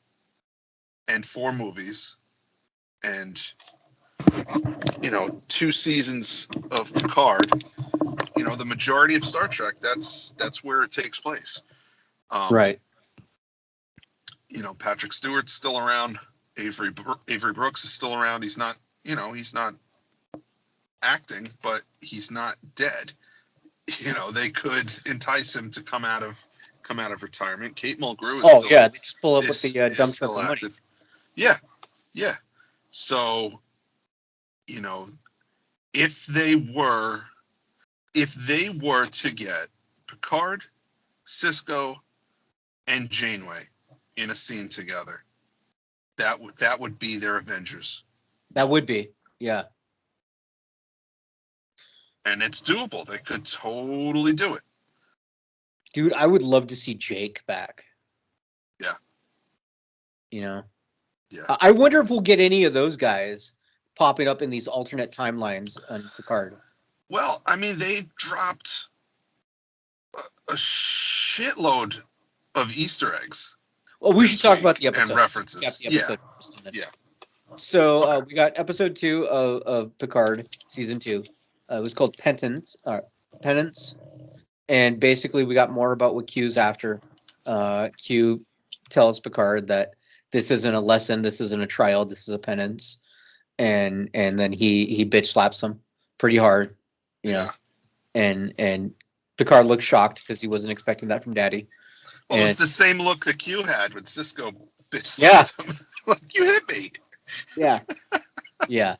and 4 movies and, 2 seasons of Picard. The majority of Star Trek, that's where it takes place. Right. Patrick Stewart's still around. Avery Brooks is still around. He's not, he's not acting, but he's not dead. They could entice him to come out of retirement. Kate Mulgrew is still, they just pull up with the dump truck of money. Yeah. So, if they were to get Picard, Sisko, and Janeway in a scene together, that would be their Avengers. That would be, yeah. And it's doable. They could totally do it. Dude, I would love to see Jake back. Yeah. Yeah. I wonder if we'll get any of those guys popping up in these alternate timelines on Picard. Well, I mean, they dropped a shitload of Easter eggs. Well, we should talk about the episode. And references. Yeah. So we got episode 2 of Picard, season 2. It was called Penance. And basically we got more about what Q's after. Q tells Picard that this isn't a lesson, this isn't a trial, this is a penance. And then he bitch slaps him pretty hard. Yeah. And Picard looks shocked because he wasn't expecting that from Daddy. Well, it's the same look that Q had when Sisko bitch slapped him. Like, you hit me. Yeah. Yeah.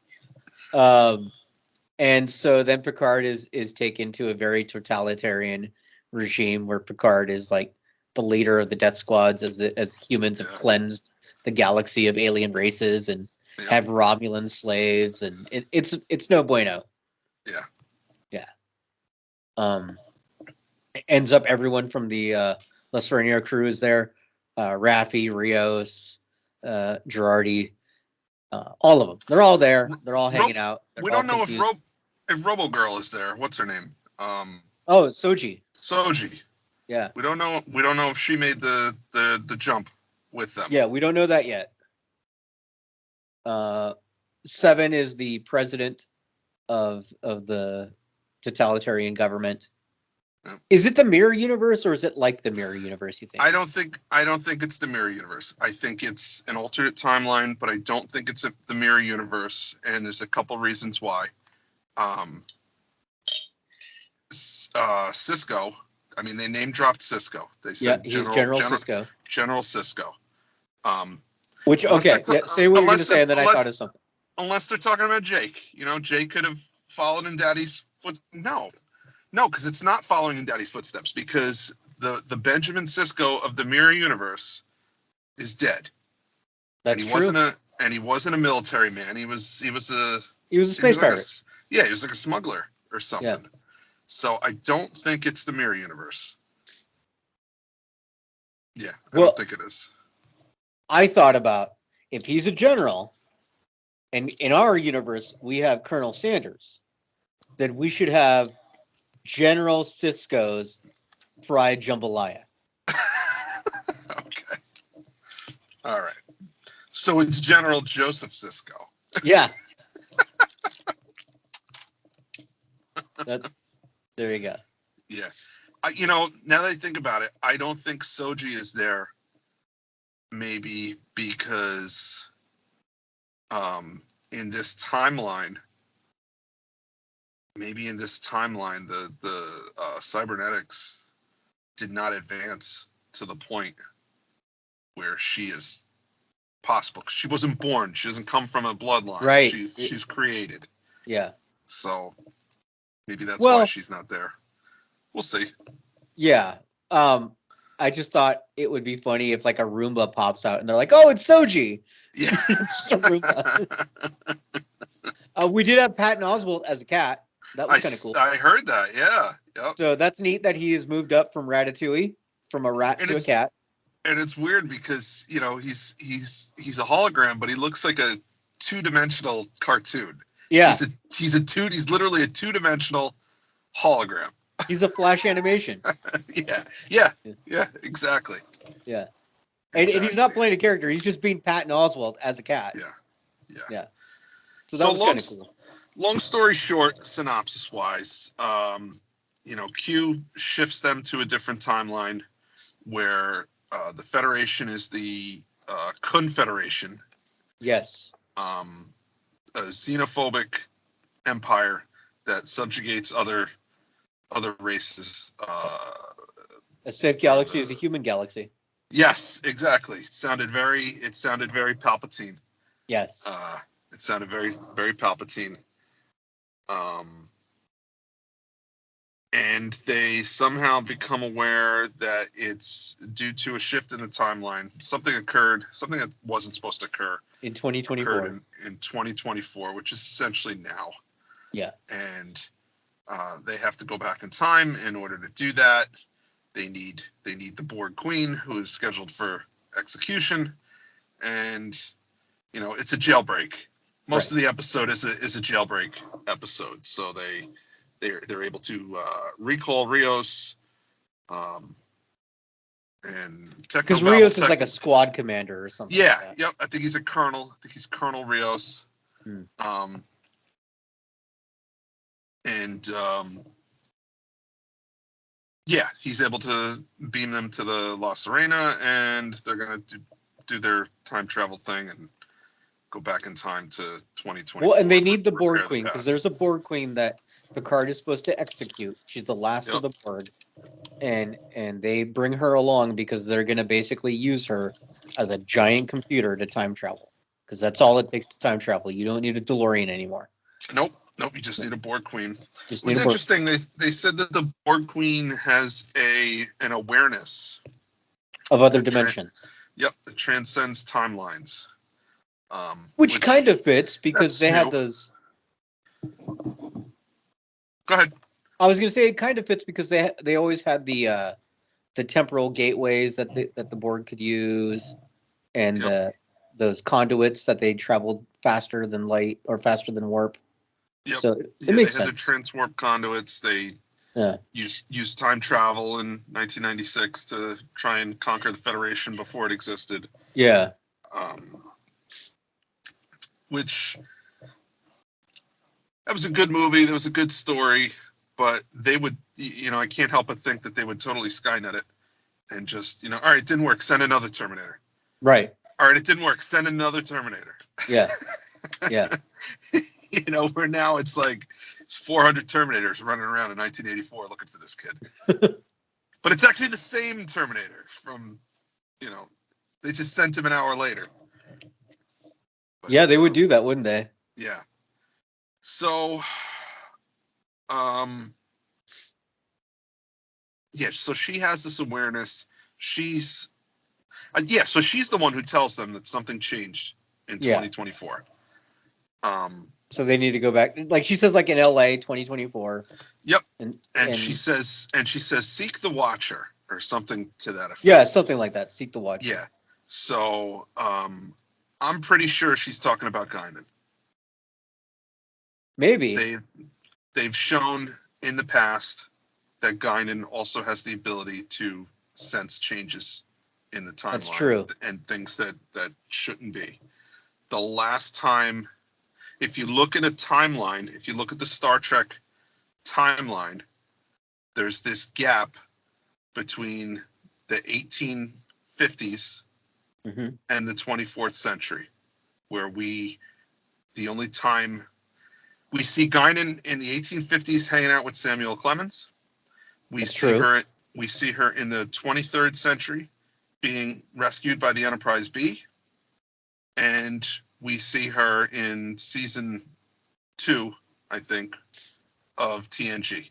And so then Picard is taken to a very totalitarian regime where Picard is like the leader of the death squads as humans have cleansed the galaxy of alien races and have Romulan slaves, and it's no bueno. Yeah. Ends up everyone from the La Serenio crew is there. Raffi, Rios, Girardi, all of them. They're all there. They're all hanging out. We don't know if Robo Girl is there. What's her name? Soji. Soji. Yeah. We don't know if she made the jump with them. Yeah, we don't know that yet. 7 is the president of the totalitarian government. Yeah. Is it the mirror universe or is it like the mirror universe, you think? I don't think it's the mirror universe. I think it's an alternate timeline, but I don't think it's the mirror universe, and there's a couple reasons why. Sisko, I mean, they name dropped Sisko. They said he's General Sisko. General Sisko. Which, okay, say what you're going to say, and then I thought of something. Unless they're talking about Jake. Jake could have followed in Daddy's foot. No, because it's not following in Daddy's footsteps, because the Benjamin Sisko of the mirror universe is dead. That's true. He wasn't a military man. He was a space pirate. He was like a smuggler or something. Yeah. So I don't think it's the mirror universe. Yeah, I don't think it is. I thought about if he's a general, and in our universe we have Colonel Sanders, then we should have General Sisko's fried jambalaya. Okay. All right. So it's General Joseph Sisko. Yeah. There you go. Yes. now that I think about it, I don't think Soji is there. Maybe because in this timeline, the cybernetics did not advance to the point where she is possible. She wasn't born. She doesn't come from a bloodline. Right. She's created. Yeah. So maybe that's why she's not there. We'll see. Yeah. I just thought it would be funny if like a Roomba pops out and they're like, "Oh, it's Soji." Yeah. It's just a Roomba. We did have Patton Oswalt as a cat. That was kind of cool. I heard that. Yeah. Yep. So that's neat that he has moved up from Ratatouille, from a rat to a cat. And it's weird because he's a hologram, but he looks like a two-dimensional cartoon. Yeah. He's literally a two-dimensional hologram. He's a Flash animation. Yeah, exactly. Yeah. And he's not playing a character. He's just being Patton Oswalt as a cat. Yeah. So that was kind of cool. Long story short, synopsis-wise, Q shifts them to a different timeline where the Federation is the Confederation. Yes. A xenophobic empire that subjugates other races. A safe galaxy is a human galaxy. Yes, exactly. It sounded very Palpatine. Yes. It sounded very, very Palpatine. And they somehow become aware that it's due to a shift in the timeline. Something occurred, something that wasn't supposed to occur. In 2024. In 2024, which is essentially now. Yeah. And they have to go back in time. In order to do that, they need the Borg Queen, who is scheduled for execution. And, it's a jailbreak. Most of the episode is a jailbreak episode. So they're able to recall Rios, and because Rios is like a squad commander or something. Yeah, like that. Yep. I think he's a colonel. I think he's Colonel Rios. He's able to beam them to the La Serena, and they're gonna do their time travel thing and go back in time to 2020. Well, and they need the Borg Queen because there's a Borg Queen that Picard is supposed to execute. She's the last of the Borg, and they bring her along because they're going to basically use her as a giant computer to time travel, because that's all it takes to time travel. You don't need a DeLorean anymore. Nope. You just need a Borg Queen. It was interesting. They said that the Borg Queen has an awareness of other dimensions. That transcends timelines. Which kind of fits because they had those. Go ahead. I was going to say it kind of fits because they always had the temporal gateways that the Borg could use, and those conduits that they traveled faster than light or faster than warp. Yep. So it makes sense. They had the transwarp conduits. They used time travel in 1996 to try and conquer the Federation before it existed. Yeah. Which that was a good movie. That was a good story, but they would, I can't help but think that they would totally Skynet it and just, all right, it didn't work. Send another Terminator. Right. All right, it didn't work. Send another Terminator. Yeah. Yeah. Where now it's like it's 400 Terminators running around in 1984 looking for this kid. But it's actually the same Terminator from, they just sent him an hour later. But, yeah, they would do that, wouldn't they? Yeah. So, so she has this awareness. She's, so she's the one who tells them that something changed in 2024. So they need to go back. Like she says, like in LA, 2024. Yep. And she says, seek the Watcher or something to that effect. Yeah, something like that. Seek the Watcher. Yeah. So, I'm pretty sure she's talking about Guinan. Maybe. They've shown in the past that Guinan also has the ability to sense changes in the timeline. That's true. And things that shouldn't be. The last time, if you look at a timeline, if you look at the Star Trek timeline, there's this gap between the 1850s and the 24th century, where the only time we see Guinan in the 1850s hanging out with Samuel Clemens. We see her in the 23rd century being rescued by the Enterprise B, and we see her in season 2, I think, of TNG.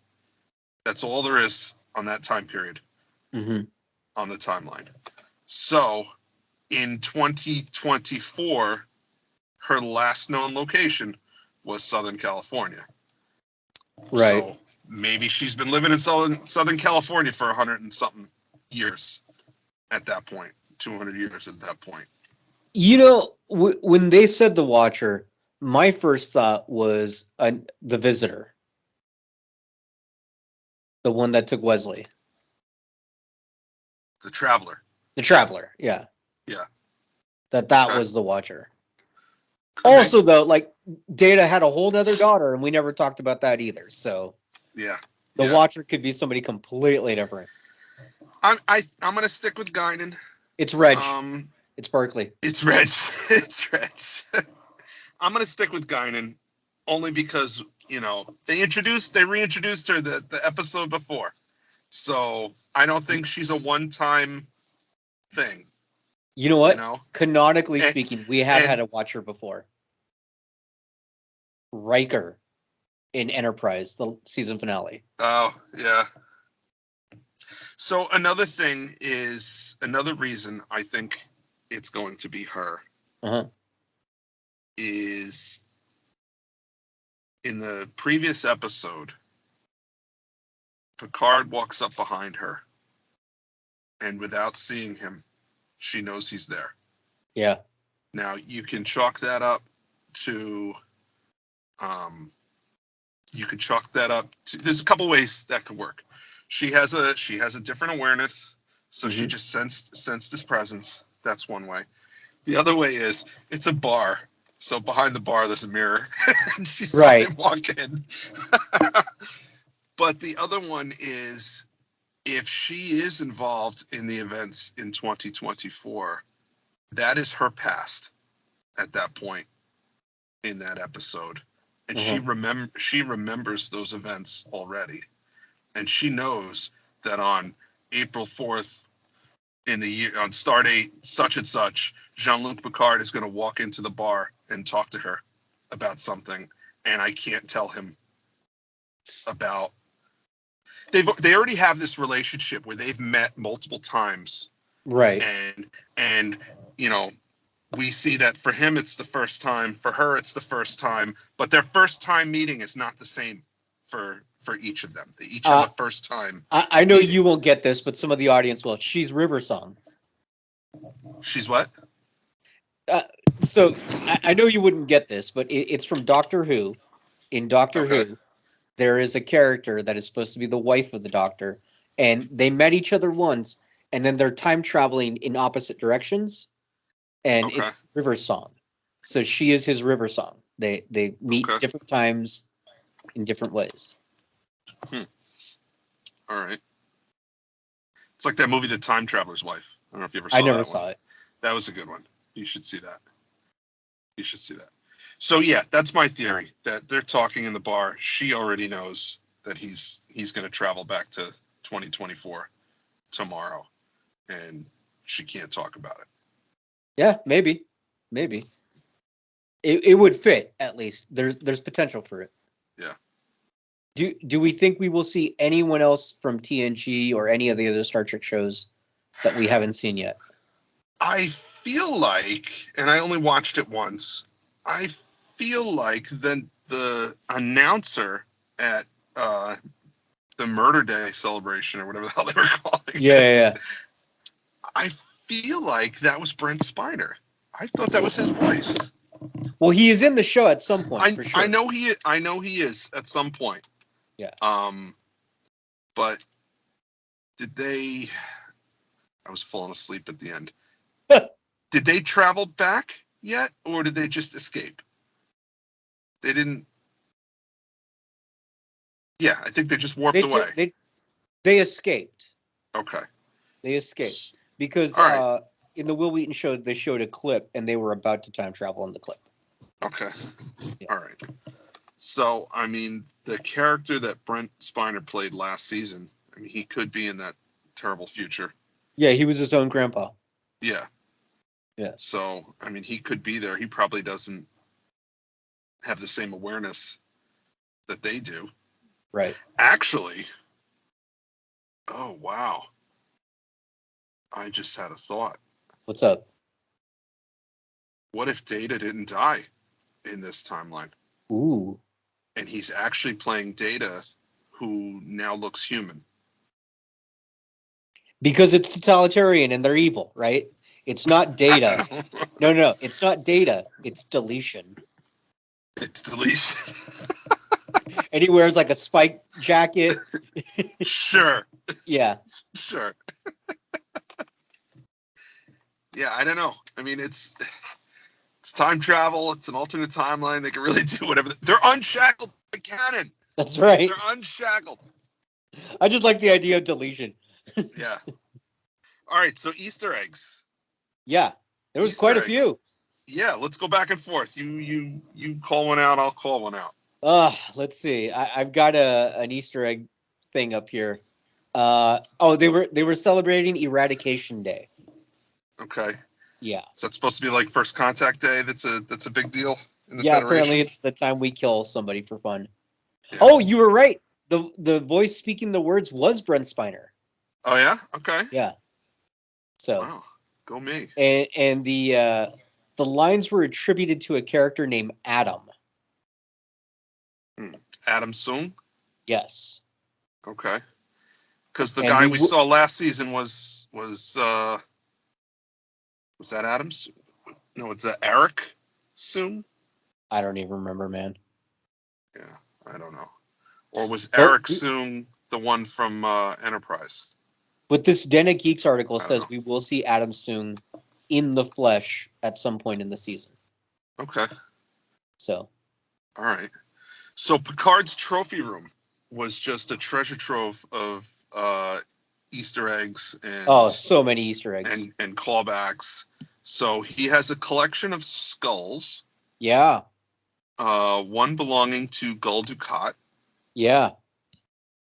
That's all there is on that time period on the timeline. So in 2024, her last known location was Southern California. Right. So maybe she's been living in Southern California for 100 and something years at that point, 200 years at that point. You know, when they said the Watcher, my first thought was the Visitor. The one that took Wesley. The Traveler. The Traveler, yeah. Yeah. That okay. was the Watcher. Also, though, like, Data had a whole other daughter, and we never talked about that either. So, yeah, the Watcher could be somebody completely different. I'm gonna stick with Guinan. It's Reg. It's Barkley. It's Reg. It's Reg. I'm gonna stick with Guinan only because they reintroduced her the episode before, so I don't think she's a one-time thing. You know what? Canonically speaking, we have had a Watcher before. Riker in Enterprise, the season finale. Oh, yeah. So another reason I think it's going to be her is in the previous episode, Picard walks up behind her, and without seeing him, she knows he's there. Yeah. Now you can chalk that up to there's a couple ways that could work. She has a different awareness, so she just sensed his presence. That's one way. The other way is it's a bar, so behind the bar there's a mirror, and she saw him walk in. But the other one is if she is involved in the events in 2024, that is her past at that point in that episode. And she remembers those events already. And she knows that on April 4th in the year, on Stardate such and such, Jean-Luc Picard is going to walk into the bar and talk to her about something, and I can't tell him about. They already have this relationship where they've met multiple times, right? And we see that for him it's the first time, for her it's the first time, but their first time meeting is not the same for each of them. They each have a first time. I know you won't get this, but some of the audience will. She's River Song. She's what? So I know you wouldn't get this, but it's from Doctor Who. In Doctor Who, there is a character that is supposed to be the wife of the Doctor, and they met each other once, and then they're time traveling in opposite directions, and it's River Song. So she is his River Song. They meet different times in different ways. All right. It's like that movie, The Time Traveler's Wife. I don't know if you ever saw that. I never that saw it. That was a good one. You should see that. So yeah, that's my theory, that they're talking in the bar. She already knows that he's going to travel back to 2024 tomorrow, and she can't talk about it. Yeah, maybe. It would fit, at least. There's potential for it. Yeah. Do we think we will see anyone else from TNG or any of the other Star Trek shows that we haven't seen yet? I feel like, and I only watched it once, I feel like the announcer at the Murder Day celebration, or whatever the hell they were calling it. Yeah. I feel like that was Brent Spiner. I thought that was his voice. Well, he is in the show at some point, for sure. I know he is at some point. Yeah. But did they? I was falling asleep at the end. Did they travel back yet, or did they just escape? They didn't. Yeah, I think they just warped away. They escaped. Okay. They escaped because right. In the Will Wheaton show, they showed a clip, and they were about to time travel in the clip. Okay. Yeah. All right. So, I mean, the character that Brent Spiner played last season, I mean, he could be in that terrible future. Yeah, he was his own grandpa. Yeah. Yeah. So, I mean, he could be there. He probably doesn't have the same awareness that they do. Right. Actually, oh, wow. I just had a thought. What's up? What if Data didn't die in this timeline? Ooh. And he's actually playing Data, who now looks human. Because it's totalitarian and they're evil, right? It's not Data. No, it's not Data. It's deletion. It's deletion. And he wears like a spike jacket. Sure. Yeah. Sure. Yeah, I don't know. I mean, it's time travel. It's an alternate timeline. They can really do whatever. They're unshackled by canon. That's right. They're unshackled. I just like the idea of deletion. Yeah. All right. So Easter eggs. Yeah, there was Easter quite a eggs. few. Yeah, let's go back and forth. You call one out. I'll call one out. Let's see. I've got an Easter egg thing up here. They were celebrating Eradication Day. Okay. Yeah. So that's supposed to be like First Contact Day. That's a big deal in the Yeah, Federation. apparently it's the time we kill somebody for fun. Yeah. Oh, you were right. The voice speaking the words was Brent Spiner. Oh yeah. Okay. Yeah. So. Wow. Go me. And the lines were attributed to a character named Adam. Adam Soong. Yes. Okay. Because the guy we saw last season was that Adams? No, it's Eric Soong. I don't even remember, man. Yeah, I don't know. Or was Eric Soong the one from Enterprise? But this Den of Geeks article says we will see Adam Soong in the flesh at some point in the season. Okay. So. All right. So Picard's trophy room was just a treasure trove of Easter eggs and so many Easter eggs and callbacks. So he has a collection of skulls. Yeah. One belonging to Gul Dukat. Yeah.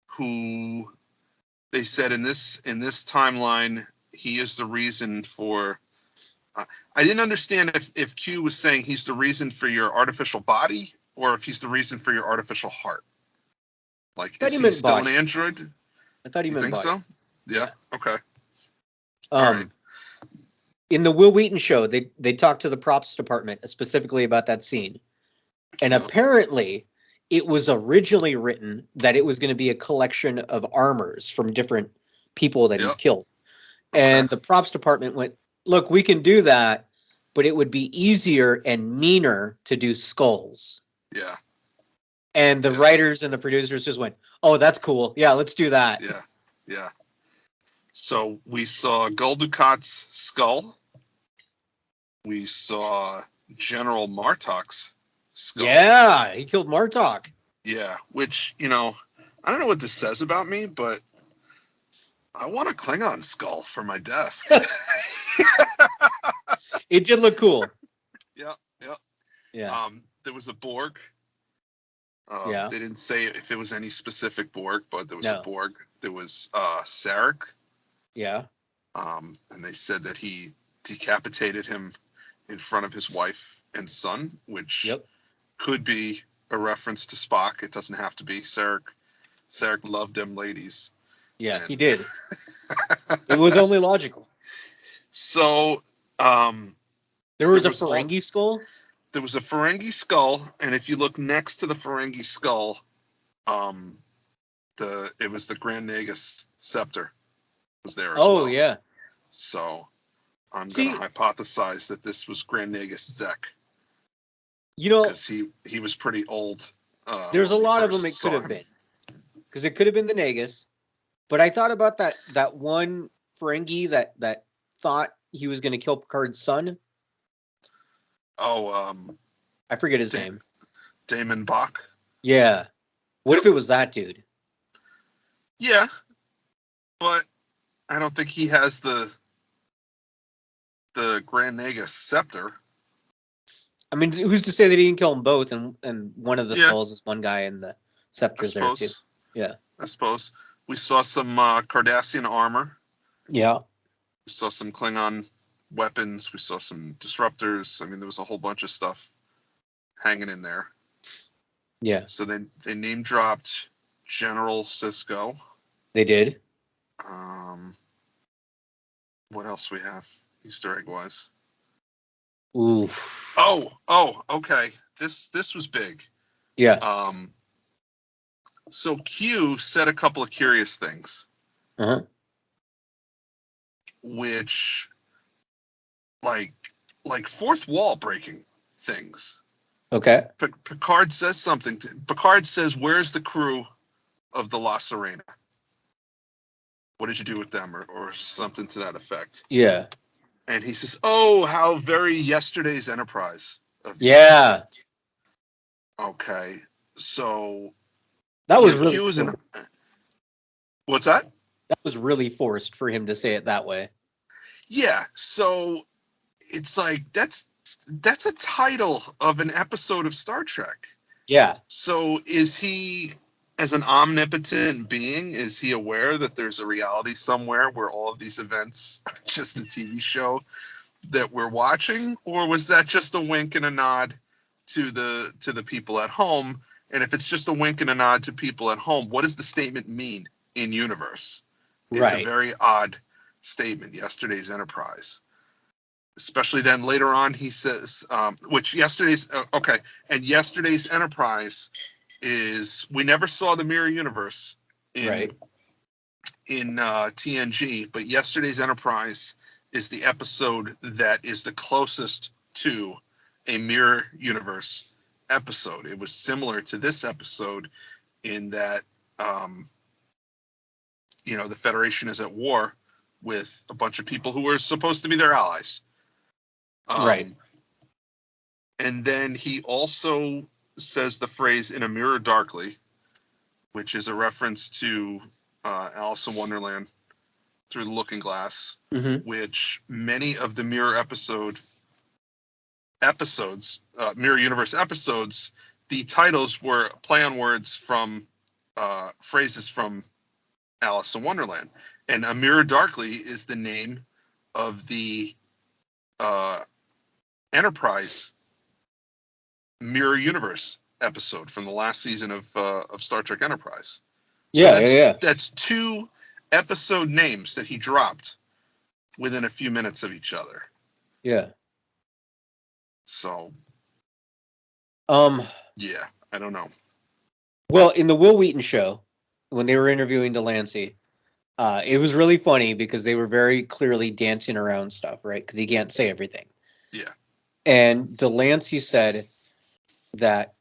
Who they said in this timeline he is the reason for. I didn't understand if Q was saying he's the reason for your artificial body or if he's the reason for your artificial heart. Like, is he still an android? I thought he meant body. So? Yeah. Okay. All right. In the Will Wheaton show, they talked to the props department specifically about that scene, and apparently, it was originally written that it was going to be a collection of armors from different people that he's killed, and the props department went, "Look, we can do that, but it would be easier and meaner to do skulls." Yeah. And the writers and the producers just went, "Oh, that's cool. Yeah, let's do that." Yeah. Yeah. So we saw Gul Dukat's skull. We saw General Martok's skull. Yeah, he killed Martok. Yeah, which, I don't know what this says about me, but I want a Klingon skull for my desk. It did look cool. Yeah. Yeah. There was a Borg. Yeah. They didn't say if it was any specific Borg, but there was a Borg. There was Sarek. Yeah. And they said that he decapitated him in front of his wife and son, which could be a reference to Spock. It doesn't have to be. Sarek loved them ladies. Yeah, he did. It was only logical. So there was a Ferengi skull? There was a Ferengi skull, and if you look next to the Ferengi skull, it was the Grand Nagus scepter was there as well. Oh, yeah. So I'm going to hypothesize that this was Grand Nagus Zek. Because he was pretty old. There's a lot of them it could have been. Because it could have been the Nagus. But I thought about that one Ferengi that thought he was going to kill Picard's son. Oh, I forget his name. Damon Bach. Yeah. What if it was that dude? Yeah, but I don't think he has the Grand Nagus scepter. I mean, who's to say that he didn't kill them both? And one of the Yeah. skulls is one guy, and the scepter's there too. Yeah, I suppose we saw some Cardassian armor. Yeah. We saw some Klingon weapons. We saw some disruptors. I mean, there was a whole bunch of stuff hanging in there. Yeah. So they name dropped General Cisco. They did. What else we have Easter egg wise? Ooh. Oh, okay. This was big. Yeah. So Q said a couple of curious things. Uh-huh. Which like fourth wall breaking things. Okay. Picard says something. Picard says, "Where's the crew of the La Sirena? What did you do with them?" or something to that effect. Yeah. And he says, "Oh, how very yesterday's Enterprise." Yeah. Okay, so that was really. Q is in. What's that? That was really forced for him to say it that way. Yeah, so it's like that's a title of an episode of Star Trek. Yeah. So is he, as an omnipotent being, is he aware that there's a reality somewhere where all of these events are just a TV show that we're watching? Or was that just a wink and a nod to the people at home? And if it's just a wink and a nod to people at home, what does the statement mean in universe? It's a very odd statement, yesterday's Enterprise. Especially then later on, he says, which yesterday's, and yesterday's Enterprise is, we never saw the mirror universe in TNG, but yesterday's Enterprise is the episode that is the closest to a mirror universe episode. It was similar to this episode in that, the Federation is at war with a bunch of people who were supposed to be their allies. And then he also says the phrase "in a mirror darkly," which is a reference to Alice in Wonderland Through the Looking Glass, which many of the mirror mirror universe episodes, the titles were play on words from phrases from Alice in Wonderland. And "A Mirror Darkly" is the name of the Enterprise mirror universe episode from the last season of Star Trek Enterprise. That's two episode names that he dropped within a few minutes of each other. Yeah. So. Yeah, I don't know. Well, in the Will Wheaton show, when they were interviewing Delancey, it was really funny because they were very clearly dancing around stuff, right? Because he can't say everything. Yeah. And Delancey said that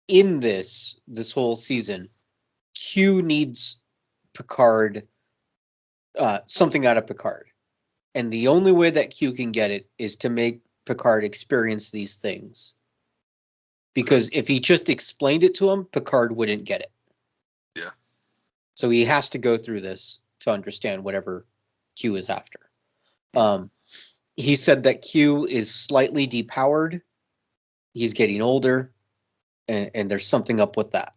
in this whole season, Q needs Picard, something out of Picard. And the only way that Q can get it is to make Picard experience these things. Because if he just explained it to him, Picard wouldn't get it. Yeah. So he has to go through this to understand whatever Q is after. He said that Q is slightly depowered. He's getting older, and there's something up with that.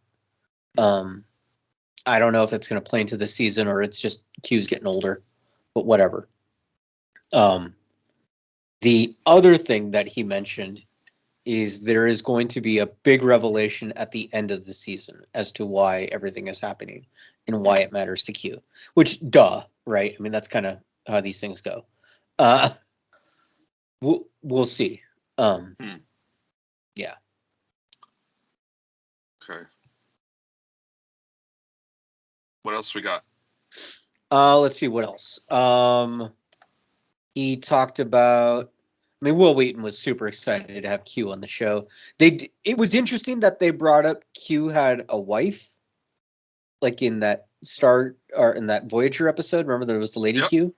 I don't know if it's going to play into the season or it's just Q's getting older, but whatever. The other thing that he mentioned is there is going to be a big revelation at the end of the season as to why everything is happening and why it matters to Q. Which, duh, right? I mean, that's kind of how these things go. We'll see. Yeah. Okay. What else we got? Let's see what else. He talked about. I mean, Will Wheaton was super excited to have Q on the show. It was interesting that they brought up Q had a wife, like in that in that Voyager episode. Remember there was the Lady Q.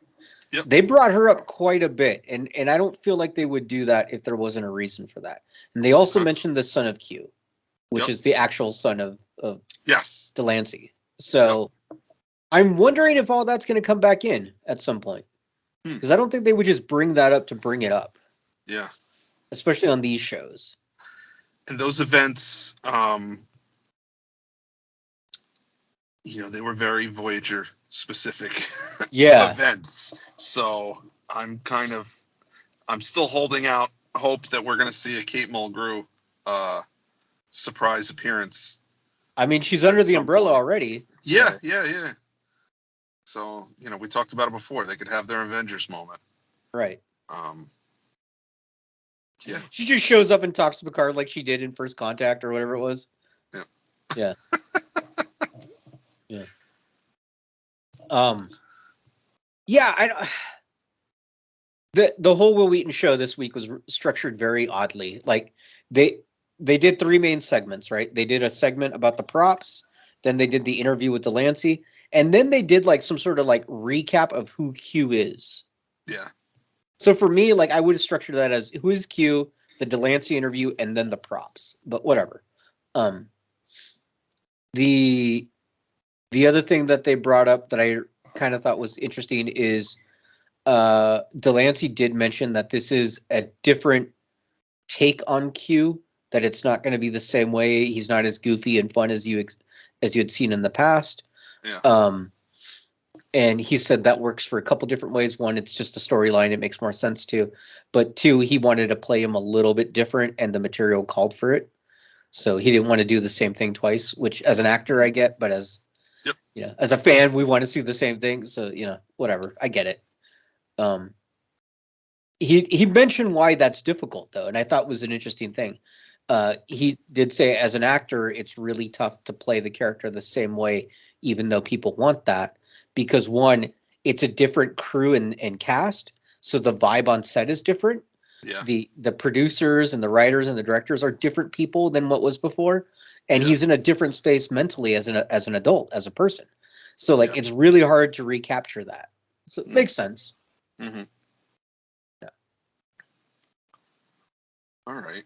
Yep. They brought her up quite a bit, and I don't feel like they would do that if there wasn't a reason for that. And they also mentioned the son of Q, which is the actual son of yes Delancey. So I'm wondering if all that's going to come back in at some point. Because I don't think they would just bring that up to bring it up. Yeah. Especially on these shows. And those events, they were very Voyager specific events. So I'm still holding out hope that we're going to see a Kate Mulgrew surprise appearance. I mean, she's under the umbrella already. So. Yeah. So, we talked about it before. They could have their Avengers moment. Right. Yeah. She just shows up and talks to Picard like she did in First Contact or whatever it was. Yeah. Yeah. Yeah. The whole Will Wheaton show this week was structured very oddly. Like they did 3 main segments, right? They did a segment about the props, then they did the interview with Delancey, and then they did like some sort of like recap of who Q is. Yeah. So for me, like I would have structured that as who is Q, the Delancey interview, and then the props. But whatever. The other thing that they brought up that I kind of thought was interesting is Delancey did mention that this is a different take on Q, that it's not going to be the same way. He's not as goofy and fun as you had seen in the past. Yeah. And he said that works for a couple different ways. One, it's just a storyline. It makes more sense to. But 2, he wanted to play him a little bit different, and the material called for it. So he didn't want to do the same thing twice, which as an actor I get, but as as a fan, we want to see the same thing. So, whatever. I get it. He mentioned why that's difficult, though, and I thought was an interesting thing. He did say as an actor, it's really tough to play the character the same way, even though people want that. Because one, it's a different crew and cast, so the vibe on set is different. Yeah. The producers and the writers and the directors are different people than what was before, and he's in a different space mentally as an adult, as a person. So like it's really hard to recapture that. So it makes sense. Mm-hmm. Yeah. All right.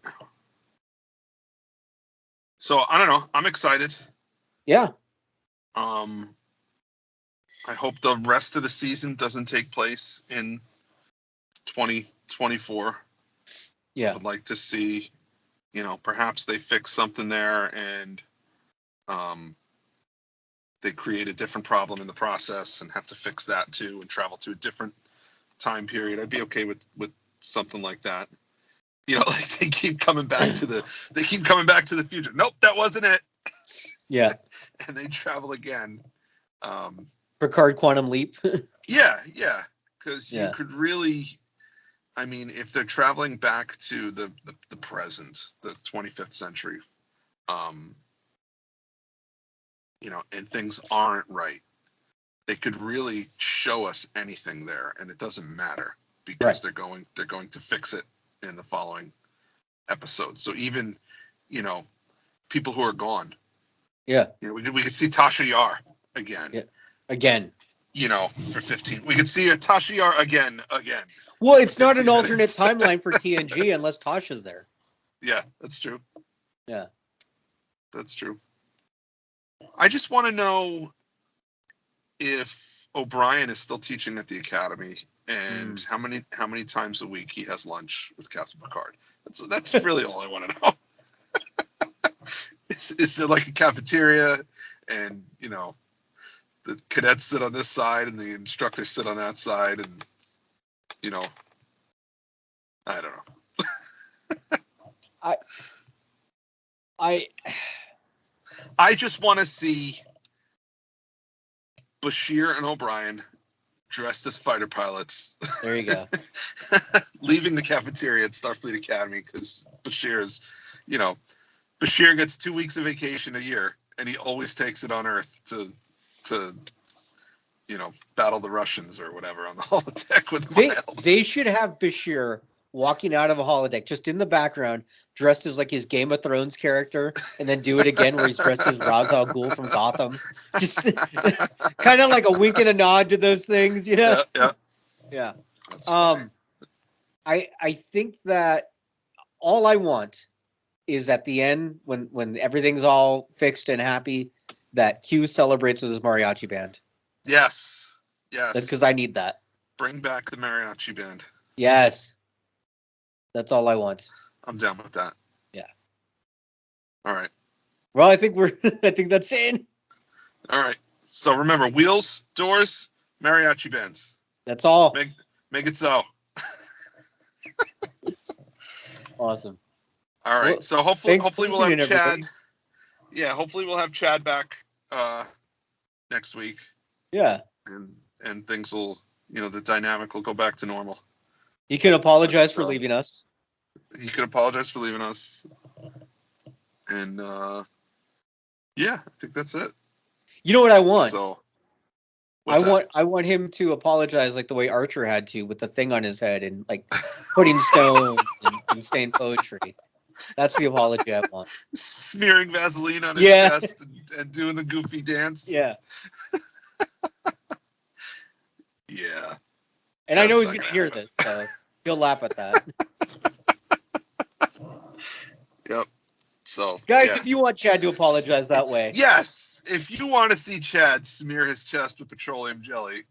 So I don't know. I'm excited. Yeah. I hope the rest of the season doesn't take place in 2024. Yeah. I would like to see, perhaps they fix something there and they create a different problem in the process and have to fix that too and travel to a different time period. I'd be okay with something like that. Like they keep coming back to the future. Nope, that wasn't it. Yeah. And they travel again. Picard Quantum Leap. Yeah. Because you could really, if they're traveling back to the present, the 25th century, and things aren't right, they could really show us anything there, and it doesn't matter because they're going to fix it in the following episode. So even, people who are gone. Yeah. We could see Tasha Yar again. Yeah. Again. For 15. We could see a Tasha Yar again. Well, it's not an alternate timeline for TNG unless Tasha's there. Yeah, that's true. Yeah. That's true. I just want to know if O'Brien is still teaching at the academy and how many times a week he has lunch with Captain Picard. That's really all I want to know. Is there like a cafeteria and, the cadets sit on this side and the instructors sit on that side and, I don't know. I just want to see Bashir and O'Brien dressed as fighter pilots. There you go. Leaving the cafeteria at Starfleet Academy because Bashir gets 2 weeks of vacation a year and he always takes it on Earth to battle the Russians or whatever on the holodeck with Miles. They should have Bashir walking out of a holodeck just in the background, dressed as like his Game of Thrones character, and then do it again where he's dressed as Ra's al Ghul from Gotham. Just kind of like a wink and a nod to those things, Yeah. Yeah. That's funny. I think that all I want is at the end when everything's all fixed and happy that Q celebrates with his mariachi band. Yes. That's because I need that. Bring back the mariachi band. Yes. That's all I want. I'm down with that. Yeah. All right. Well, I think that's it. All right. So remember, wheels, doors, mariachi bands. That's all. Make it so. Awesome. All right. Well, so hopefully we'll have Chad. Everybody. Yeah, hopefully we'll have Chad back next week. Yeah. And things will, the dynamic will go back to normal. He can apologize for leaving us. He can apologize for leaving us. And yeah, I think that's it. You know what I want? So I want him to apologize like the way Archer had to, with the thing on his head and like putting stones and saying poetry. That's the apology I want. Smearing Vaseline on his chest and doing the goofy dance. Yeah. Yeah. And I know he's going to hear this, so he'll laugh at that. Yep. So, guys, if you want Chad to apologize that way. Yes. If you want to see Chad smear his chest with petroleum jelly,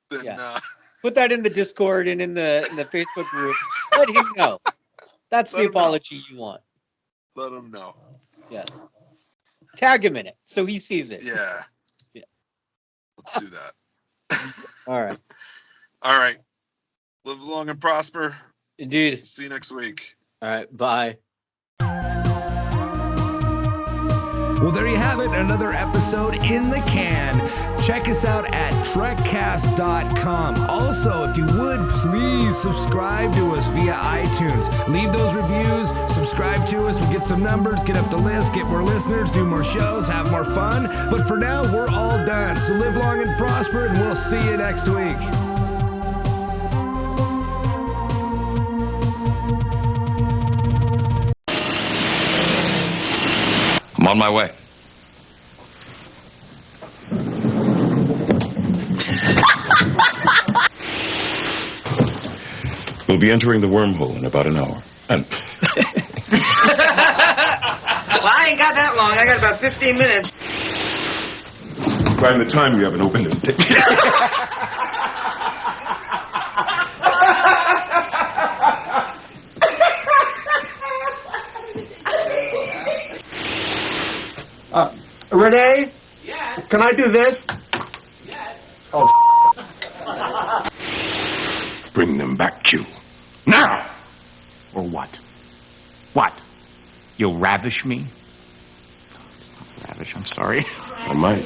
then put that in the Discord and in the Facebook group. Let him know. That's the apology you want. Let him know. Yeah. Tag him in it so he sees it. Yeah. Yeah. Let's do that. All right. All right. Live long and prosper. Indeed. See you next week. All right. Bye. Well, there you have it. Another episode in the can. Check us out at Trekcast.com. Also, if you would, please subscribe to us via iTunes. Leave those reviews. Subscribe to us. We'll get some numbers, get up the list, get more listeners, do more shows, have more fun. But for now, we're all done. So live long and prosper, and we'll see you next week. I'm on my way. We'll be entering the wormhole in about an hour. Well, I ain't got that long. I got about 15 minutes. By the time you haven't opened it. Renee? Yes. Can I do this? Yes. Oh. Bring them back, Q. Now! Or what? What? You'll ravish me? Ravish, I'm sorry. I might.